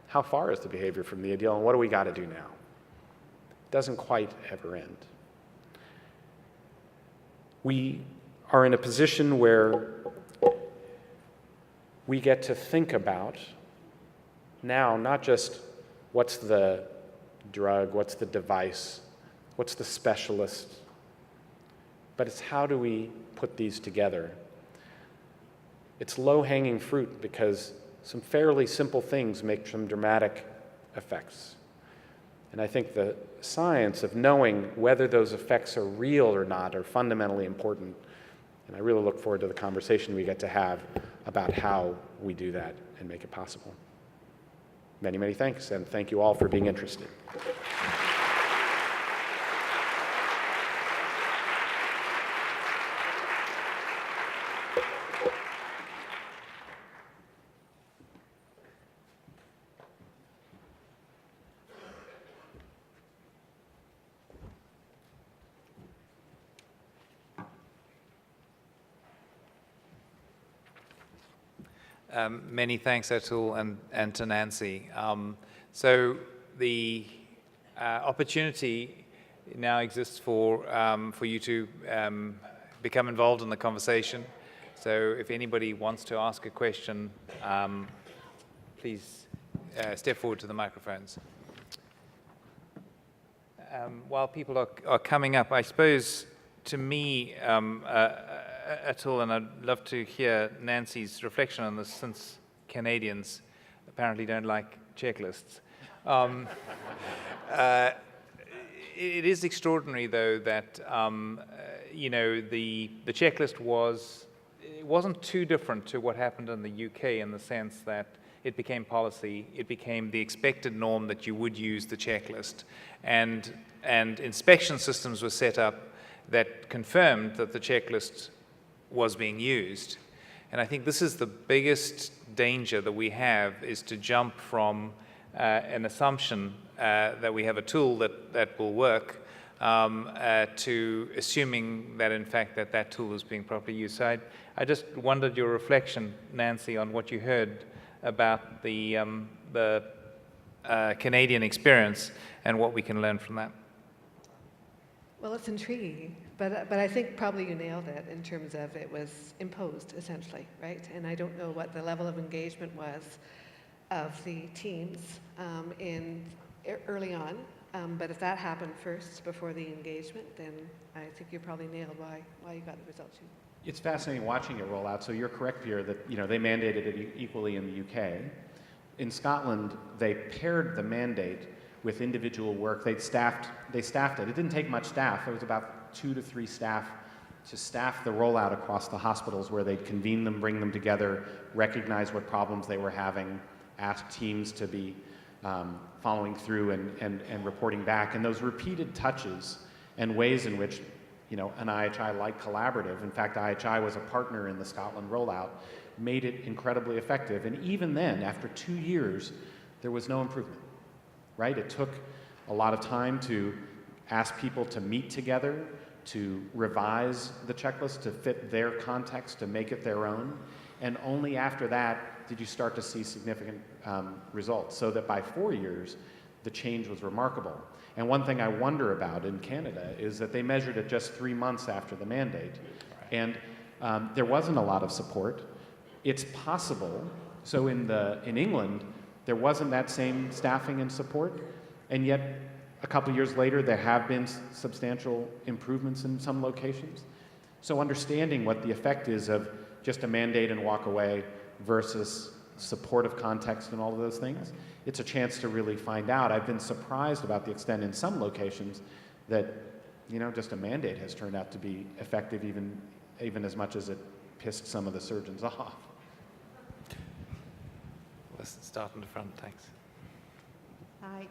How far is the behavior from the ideal, and what do we got to do now? It doesn't quite ever end. We are in a position where we get to think about now not just what's the drug, what's the device, what's the specialist, but it's how do we put these together. It's low-hanging fruit because some fairly simple things make some dramatic effects. And I think the science of knowing whether those effects are real or not are fundamentally important. And I really look forward to the conversation we get to have about how we do that and make it possible. Many, many thanks, and thank you all for being interested. Many thanks, Atul, and to Nancy. So the opportunity now exists for you to become involved in the conversation. So if anybody wants to ask a question, please step forward to the microphones. While people are coming up, I suppose to me, Atul, and I'd love to hear Nancy's reflection on this, since Canadians apparently don't like checklists. It is extraordinary, though, that you know, the checklist wasn't too different to what happened in the UK, in the sense that it became policy, it became the expected norm that you would use the checklist, and inspection systems were set up that confirmed that the checklist was being used. And I think this is the biggest danger that we have, is to jump from an assumption that we have a tool that will work to assuming that, in fact, that tool is being properly used. So I just wondered your reflection, Nancy, on what you heard about the Canadian experience and what we can learn from that. Well, it's intriguing, but I think probably you nailed it in terms of it was imposed, essentially, right? And I don't know what the level of engagement was of the teams early on, but if that happened first before the engagement, then I think you probably nailed why you got the results you. It's fascinating watching it roll out. So you're correct, Pierre, that they mandated it equally in the UK. In Scotland, they paired the mandate with individual work. They staffed it. It didn't take much staff. It was about 2 to 3 staff to staff the rollout across the hospitals, where they'd convene them, bring them together, recognize what problems they were having, ask teams to be following through and reporting back. And those repeated touches and ways in which an IHI-like collaborative, in fact, IHI was a partner in the Scotland rollout, made it incredibly effective. And even then, after 2 years, there was no improvement. Right? It took a lot of time to ask people to meet together, to revise the checklist to fit their context, to make it their own. And only after that did you start to see significant results, so that by 4 years, the change was remarkable. And one thing I wonder about in Canada is that they measured it just 3 months after the mandate. And there wasn't a lot of support. It's possible. So in England, there wasn't that same staffing and support, and yet a couple years later there have been substantial improvements in some locations. So understanding what the effect is of just a mandate and walk away versus supportive context and all of those things, it's a chance to really find out. I've been surprised about the extent in some locations that just a mandate has turned out to be effective, even as much as it pissed some of the surgeons off. Let's start in the front, thanks. Hi.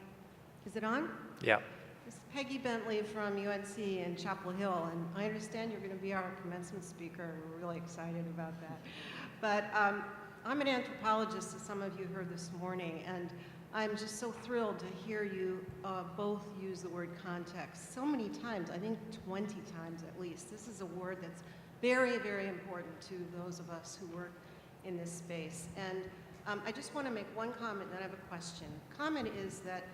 Is it on? Yeah. This is Peggy Bentley from UNC in Chapel Hill, and I understand you're going to be our commencement speaker, and we're really excited about that. But I'm an anthropologist, as some of you heard this morning, and I'm just so thrilled to hear you both use the word context so many times, I think 20 times at least. This is a word that's very, very important to those of us who work in this space. And I just want to make one comment, and then I have a question. Comment is that,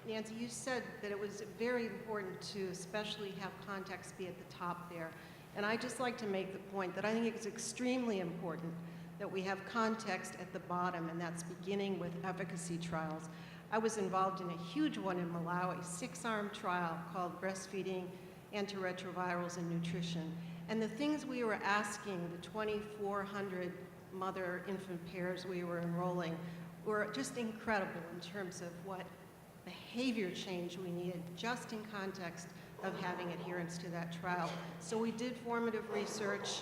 Nancy, you said that it was very important to especially have context be at the top there. And I just like to make the point that I think it's extremely important that we have context at the bottom, and that's beginning with efficacy trials. I was involved in a huge one in Malawi, 6-arm trial called Breastfeeding, Antiretrovirals, and Nutrition. And the things we were asking the 2,400 mother-infant pairs we were enrolling were just incredible in terms of what behavior change we needed just in context of having adherence to that trial. So we did formative research.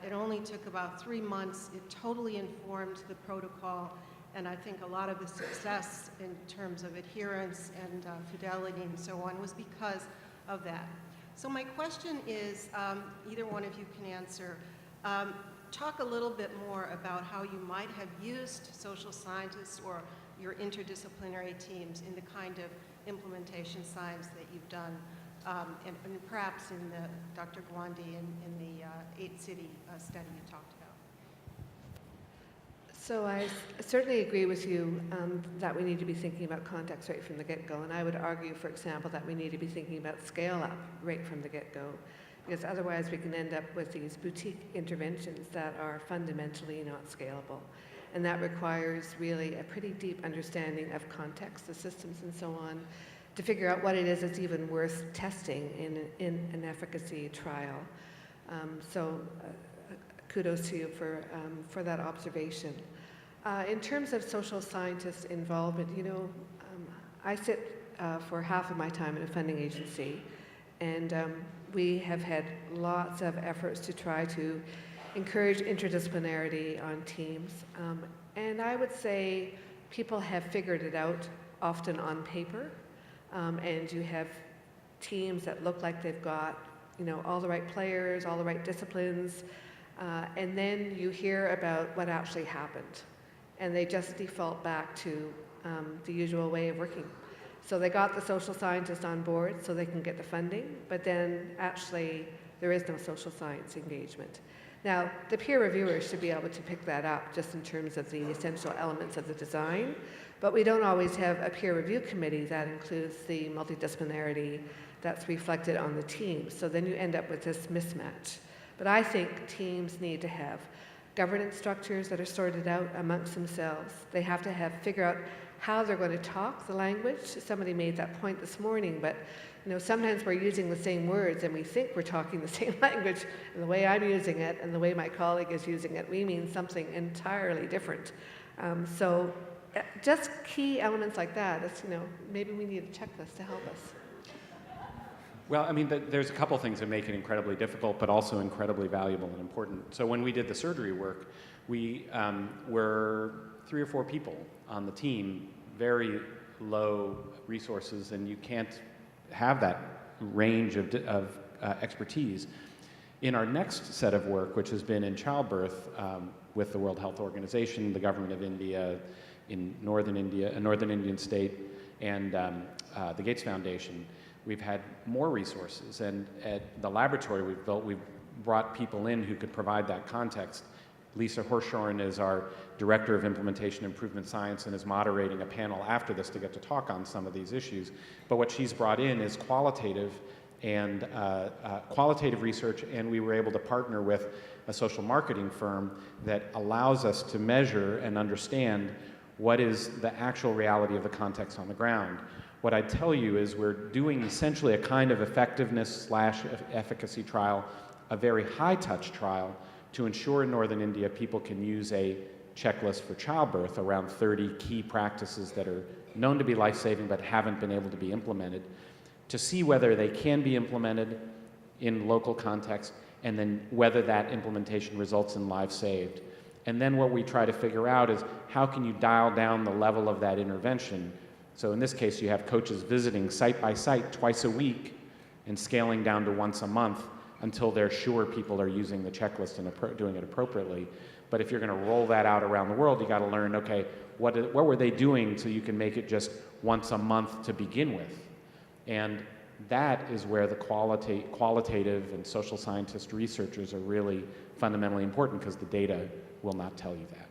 It only took about 3 months. It totally informed the protocol, and I think a lot of the success in terms of adherence and fidelity and so on was because of that. So my question is, either one of you can answer, talk a little bit more about how you might have used social scientists or your interdisciplinary teams in the kind of implementation science that you've done, and perhaps in the, Dr. Gawande, in the 8-city study you talked about. So I certainly agree with you that we need to be thinking about context right from the get-go, and I would argue, for example, that we need to be thinking about scale-up right from the get-go, because otherwise we can end up with these boutique interventions that are fundamentally not scalable. And that requires really a pretty deep understanding of context, the systems and so on, to figure out what it is that's even worth testing in an efficacy trial. Kudos to you for that observation. In terms of social scientist involvement, I sit for half of my time in a funding agency, and we have had lots of efforts to try to encourage interdisciplinarity on teams. And I would say people have figured it out often on paper, and you have teams that look like they've got all the right players, all the right disciplines, and then you hear about what actually happened, and they just default back to the usual way of working. So they got the social scientist on board so they can get the funding, but then actually there is no social science engagement. Now, the peer reviewers should be able to pick that up just in terms of the essential elements of the design, but we don't always have a peer review committee that includes the multidisciplinarity that's reflected on the team. So then you end up with this mismatch. But I think teams need to have governance structures that are sorted out amongst themselves. They have to figure out how they're going to talk the language. Somebody made that point this morning, but sometimes we're using the same words and we think we're talking the same language, and the way I'm using it and the way my colleague is using it, we mean something entirely different. So just key elements like that, maybe we need a checklist to help us. Well, I mean, there's a couple things that make it incredibly difficult, but also incredibly valuable and important. So when we did the surgery work, we were 3 or 4 people on the team, very low resources, and you can't have that range of expertise. In our next set of work, which has been in childbirth with the World Health Organization, the government of India, in northern India, a northern Indian state, and the Gates Foundation, we've had more resources. And at the laboratory we've built, we've brought people in who could provide that context. Lisa Horshorn is our Director of Implementation Improvement Science and is moderating a panel after this to get to talk on some of these issues. But what she's brought in is qualitative research, and we were able to partner with a social marketing firm that allows us to measure and understand what is the actual reality of the context on the ground. What I tell you is we're doing essentially a kind of effectiveness/efficacy trial, a very high-touch trial, to ensure in northern India people can use a checklist for childbirth, around 30 key practices that are known to be life-saving but haven't been able to be implemented, to see whether they can be implemented in local context, and then whether that implementation results in lives saved. And then what we try to figure out is how can you dial down the level of that intervention. So in this case, you have coaches visiting site by site twice a week and scaling down to once a month until they're sure people are using the checklist and doing it appropriately. But if you're going to roll that out around the world, you got to learn, okay, what were they doing so you can make it just once a month to begin with? And that is where the qualitative and social scientist researchers are really fundamentally important, because the data will not tell you that.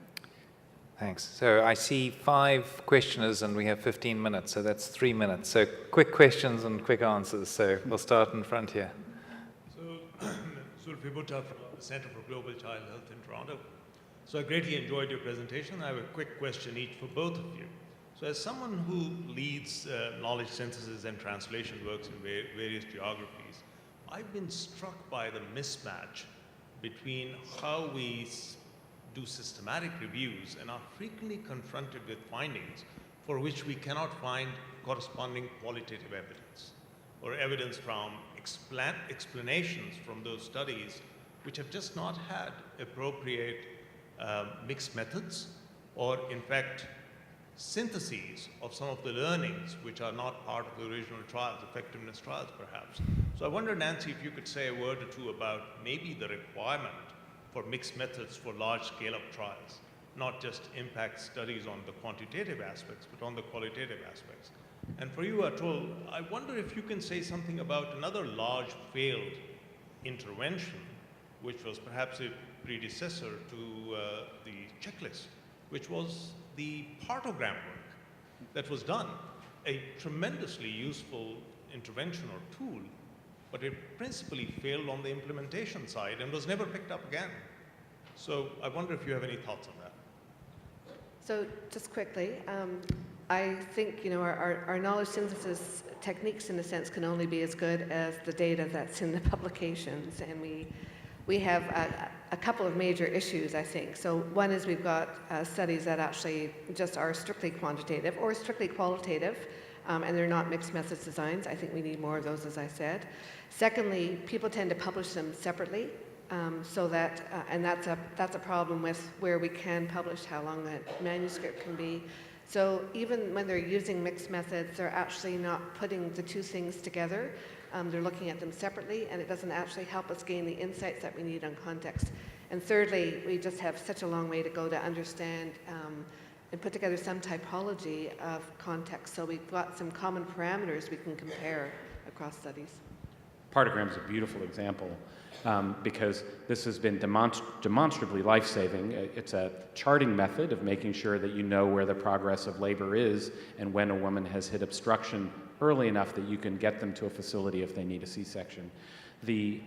Thanks. So I see 5 questioners and we have 15 minutes, so that's 3 minutes. So quick questions and quick answers. So we'll start in front here. So, Zulfi Bhutta from the Center for Global Child Health in Toronto. So I greatly enjoyed your presentation. I have a quick question each for both of you. So as someone who leads knowledge synthesis and translation works in various geographies, I've been struck by the mismatch between how we do systematic reviews and are frequently confronted with findings for which we cannot find corresponding qualitative evidence or evidence from explanations from those studies which have just not had appropriate mixed methods or, in fact, syntheses of some of the learnings which are not part of the original trials, effectiveness trials perhaps. So I wonder, Nancy, if you could say a word or two about maybe the requirement for mixed methods for large scale-up trials, not just impact studies on the quantitative aspects, but on the qualitative aspects. And for you, Atul, I wonder if you can say something about another large failed intervention, which was perhaps a predecessor to the checklist, which was the partogram work that was done, a tremendously useful intervention or tool, but it principally failed on the implementation side and was never picked up again. So I wonder if you have any thoughts on that. So just quickly, I think our knowledge synthesis techniques, in a sense, can only be as good as the data that's in the publications, and we have a couple of major issues, I think. So one is we've got studies that actually just are strictly quantitative or strictly qualitative, and they're not mixed methods designs. I think we need more of those, as I said. Secondly, people tend to publish them separately, so that, and that's a problem with where we can publish, how long a manuscript can be. So even when they're using mixed methods, they're actually not putting the two things together. They're looking at them separately, and it doesn't actually help us gain the insights that we need on context. And thirdly, we just have such a long way to go to understand and put together some typology of context, so we've got some common parameters we can compare across studies. Partogram is a beautiful example because this has been demonstrably life-saving. It's a charting method of making sure that you know where the progress of labor is and when a woman has hit obstruction early enough that you can get them to a facility if they need a C-section. The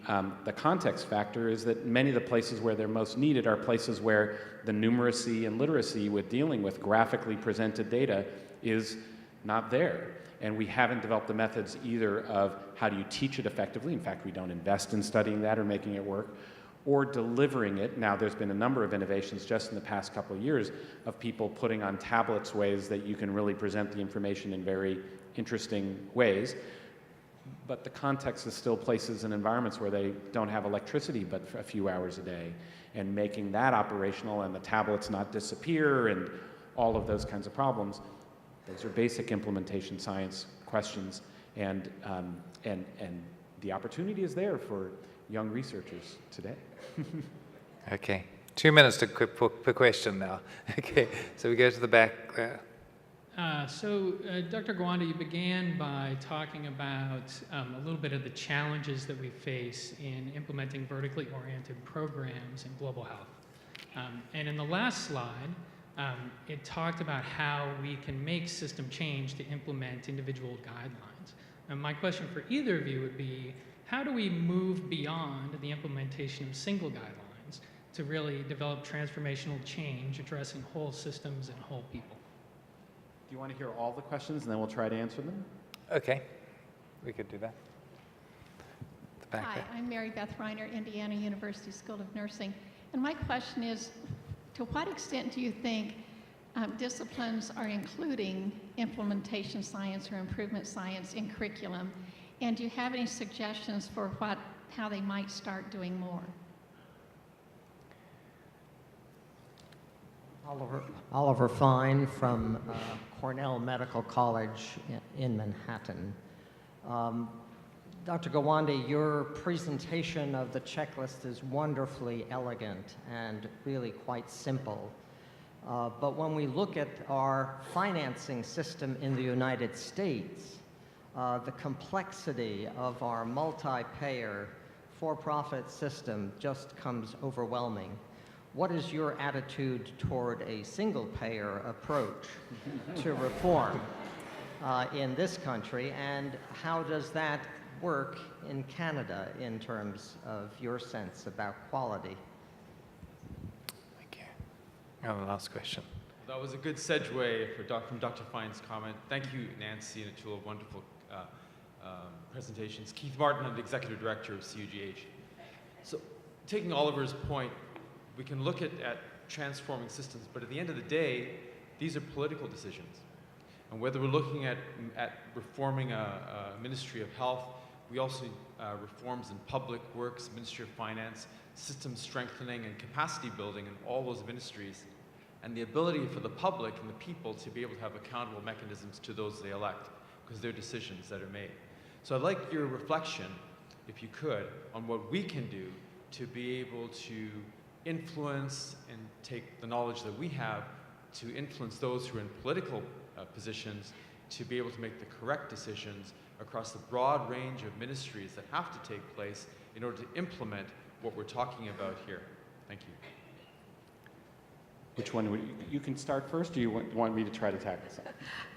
context factor is that many of the places where they're most needed are places where the numeracy and literacy with dealing with graphically presented data is not there. And we haven't developed the methods either of how do you teach it effectively. In fact, we don't invest in studying that or making it work, or delivering it. Now, there's been a number of innovations just in the past couple of years of people putting on tablets ways that you can really present the information in very interesting ways. But the context is still places and environments where they don't have electricity but for a few hours a day. And making that operational and the tablets not disappear and all of those kinds of problems, those are basic implementation science questions, and the opportunity is there for young researchers today. Okay, 2 minutes per question now. Okay, so we go to the back there. Dr. Gawande, you began by talking about a little bit of the challenges that we face in implementing vertically oriented programs in global health. And in the last slide, it talked about how we can make system change to implement individual guidelines. And my question for either of you would be, how do we move beyond the implementation of single guidelines to really develop transformational change addressing whole systems and whole people? Do you want to hear all the questions and then we'll try to answer them? Okay, we could do that. The back Hi, there. I'm Mary Beth Reiner, Indiana University School of Nursing. And my question is, to what extent do you think disciplines are including implementation science or improvement science in curriculum? And do you have any suggestions for how they might start doing more? Oliver Fine from Cornell Medical College in Manhattan. Dr. Gawande, your presentation of the checklist is wonderfully elegant and really quite simple. But when we look at our financing system in the United States, the complexity of our multi-payer for-profit system just comes overwhelming. What is your attitude toward a single-payer approach to reform in this country, and how does that work in Canada in terms of your sense about quality? Thank you. Oh, the last question. That was a good segue from Dr. Fine's comment. Thank you, Nancy and Atul, wonderful presentations. Keith Martin, I'm the Executive Director of CUGH. So taking Oliver's point, we can look at transforming systems, but at the end of the day, these are political decisions. And whether we're looking at reforming a Ministry of Health, we also need reforms in public works, Ministry of Finance, system strengthening and capacity building in all those ministries, and the ability for the public and the people to be able to have accountable mechanisms to those they elect, because they're decisions that are made. So I'd like your reflection, if you could, on what we can do to be able to influence and take the knowledge that we have to influence those who are in political positions to be able to make the correct decisions across the broad range of ministries that have to take place in order to implement what we're talking about here. Thank you. Which one you can start first, or do you want me to try to tackle something?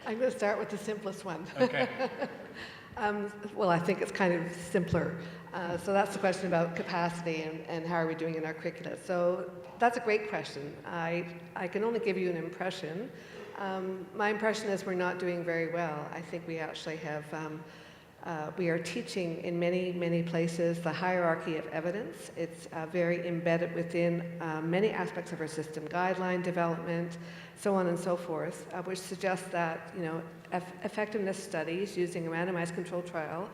I'm going to start with the simplest one. Okay. Well, I think it's kind of simpler. So that's the question about capacity and how are we doing in our curricula. So that's a great question. I can only give you an impression. My impression is we're not doing very well. I think we actually have, we are teaching in many, many places the hierarchy of evidence. It's very embedded within many aspects of our system, guideline development, so on and so forth, which suggests that, you know, effectiveness studies using a randomized controlled trial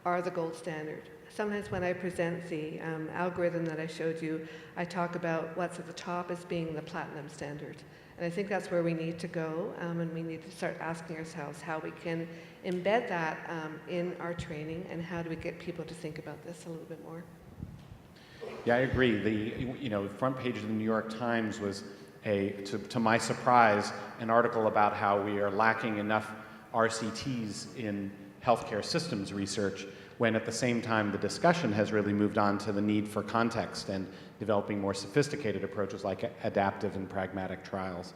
are the gold standard. Sometimes when I present the algorithm that I showed you, I talk about what's at the top as being the platinum standard. And I think that's where we need to go, and we need to start asking ourselves how we can embed that in our training, and how do we get people to think about this a little bit more. Yeah, I agree. The front page of the New York Times was to my surprise, an article about how we are lacking enough RCTs in healthcare systems research, when at the same time the discussion has really moved on to the need for context and developing more sophisticated approaches like adaptive and pragmatic trials.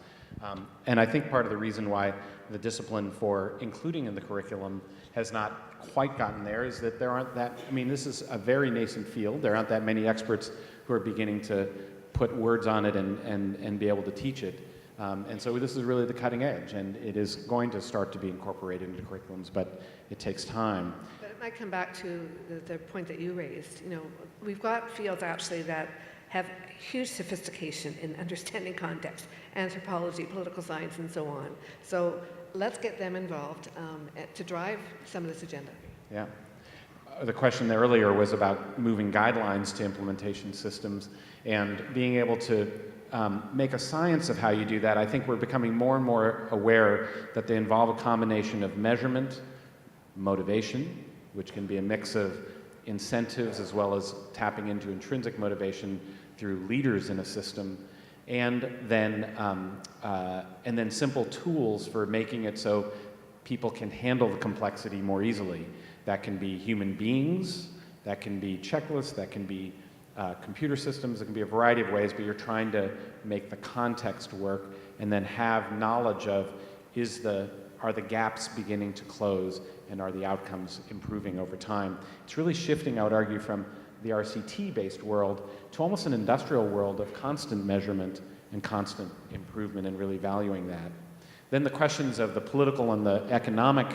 And I think part of the reason why the discipline for including in the curriculum has not quite gotten there is that there aren't that, I mean, this is a very nascent field. There aren't that many experts who are beginning to put words on it and be able to teach it. And so this is really the cutting edge, and it is going to start to be incorporated into curriculums, but it takes time. But it might come back to the point that you raised. You know, we've got fields actually that have huge sophistication in understanding context, anthropology, political science, and so on. So let's get them involved to drive some of this agenda. Yeah. The question there earlier was about moving guidelines to implementation systems and being able to make a science of how you do that. I think we're becoming more and more aware that they involve a combination of measurement, motivation, which can be a mix of incentives as well as tapping into intrinsic motivation through leaders in a system, and then simple tools for making it so people can handle the complexity more easily. That can be human beings, that can be checklists, that can be computer systems, it can be a variety of ways, but you're trying to make the context work and then have knowledge of are the gaps beginning to close and are the outcomes improving over time. It's really shifting, I would argue, from the RCT-based world to almost an industrial world of constant measurement and constant improvement, and really valuing that. Then the questions of the political and the economic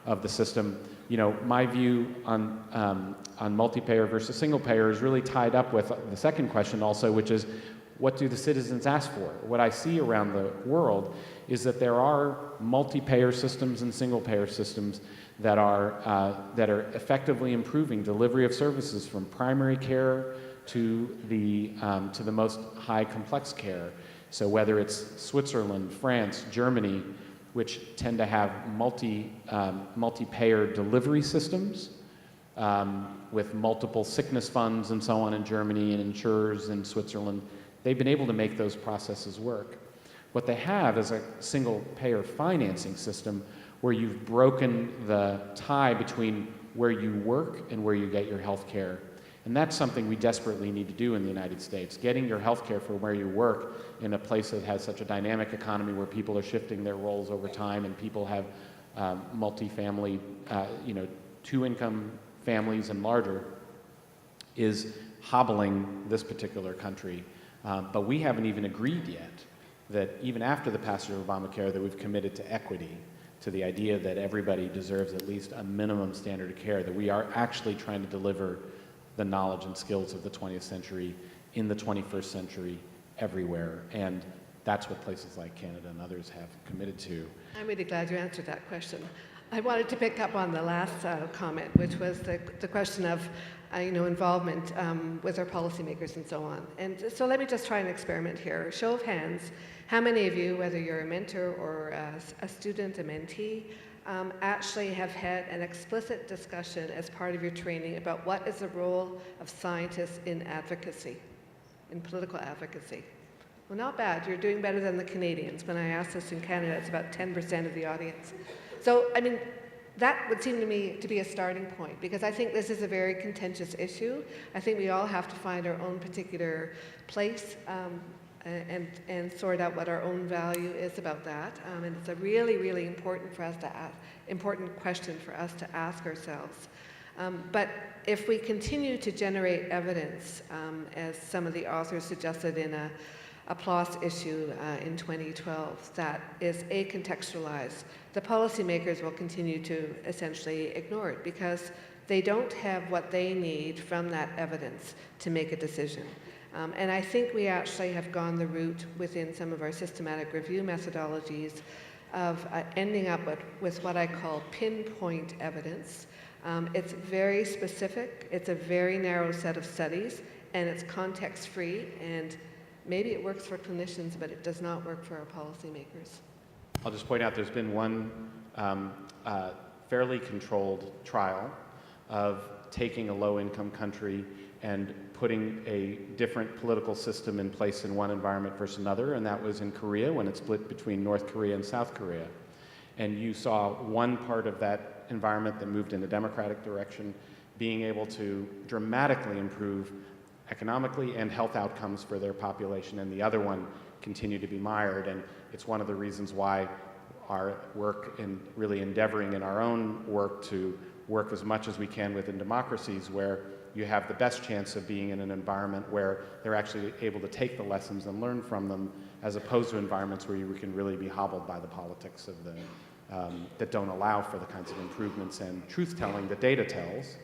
of the system, you know, my view on multi-payer versus single payer is really tied up with the second question also, which is, what do the citizens ask for? What I see around the world is that there are multi-payer systems and single-payer systems that are effectively improving delivery of services from primary care to the most high complex care. So whether it's Switzerland, France, Germany, which tend to have multi-payer delivery systems with multiple sickness funds and so on in Germany, and insurers in Switzerland, they've been able to make those processes work. What they have is a single-payer financing system where you've broken the tie between where you work and where you get your health care. And that's something we desperately need to do in the United States. Getting your health care from where you work in a place that has such a dynamic economy where people are shifting their roles over time and people have multi-family, two-income families and larger, is hobbling this particular country. But we haven't even agreed yet that even after the passage of Obamacare, that we've committed to equity, to the idea that everybody deserves at least a minimum standard of care, that we are actually trying to deliver the knowledge and skills of the 20th century in the 21st century everywhere. And that's what places like Canada and others have committed to. I'm really glad you answered that question. I wanted to pick up on the last comment, which was the question of involvement with our policymakers and so on. And so let me just try an experiment here. Show of hands, how many of you, whether you're a mentor or a student, a mentee, actually have had an explicit discussion as part of your training about what is the role of scientists in advocacy, in political advocacy? Well, not bad. You're doing better than the Canadians. When I asked this in Canada, it's about 10% of the audience. So, I mean, that would seem to me to be a starting point, because I think this is a very contentious issue. I think we all have to find our own particular place and sort out what our own value is about that. And it's a really, really important question for us to ask ourselves. But if we continue to generate evidence, as some of the authors suggested in a PLOS issue in 2012, that is acontextualized, the policymakers will continue to essentially ignore it because they don't have what they need from that evidence to make a decision. And I think we actually have gone the route within some of our systematic review methodologies of ending up with what I call pinpoint evidence. It's very specific, it's a very narrow set of studies, and it's context-free, and maybe it works for clinicians, but it does not work for our policymakers. I'll just point out there's been one fairly controlled trial of taking a low-income country and putting a different political system in place in one environment versus another, and that was in Korea when it split between North Korea and South Korea. And you saw one part of that environment that moved in a democratic direction being able to dramatically improve economically and health outcomes for their population, and the other one continued to be mired. And it's one of the reasons why our work in really endeavoring in our own work to work as much as we can within democracies where you have the best chance of being in an environment where they're actually able to take the lessons and learn from them, as opposed to environments where you can really be hobbled by the politics of the that don't allow for the kinds of improvements and truth-telling that data tells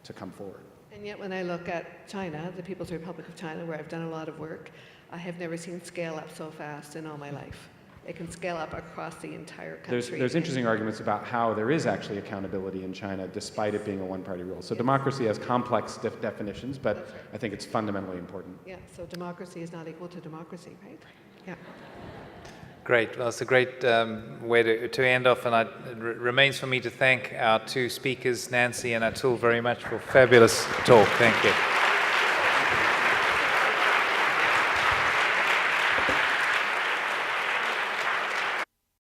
to come forward. And yet when I look at China, the People's Republic of China, where I've done a lot of work, I have never seen scale up so fast in all my life. It can scale up across the entire country. There's interesting arguments about how there is actually accountability in China despite it being a one-party rule. So democracy has complex definitions, but right. I think it's fundamentally important. Yeah, so democracy is not equal to democracy, right? Yeah. Great. Well, it's a great way to end off, and it remains for me to thank our two speakers, Nancy and Atul, very much for a fabulous talk. Thank you.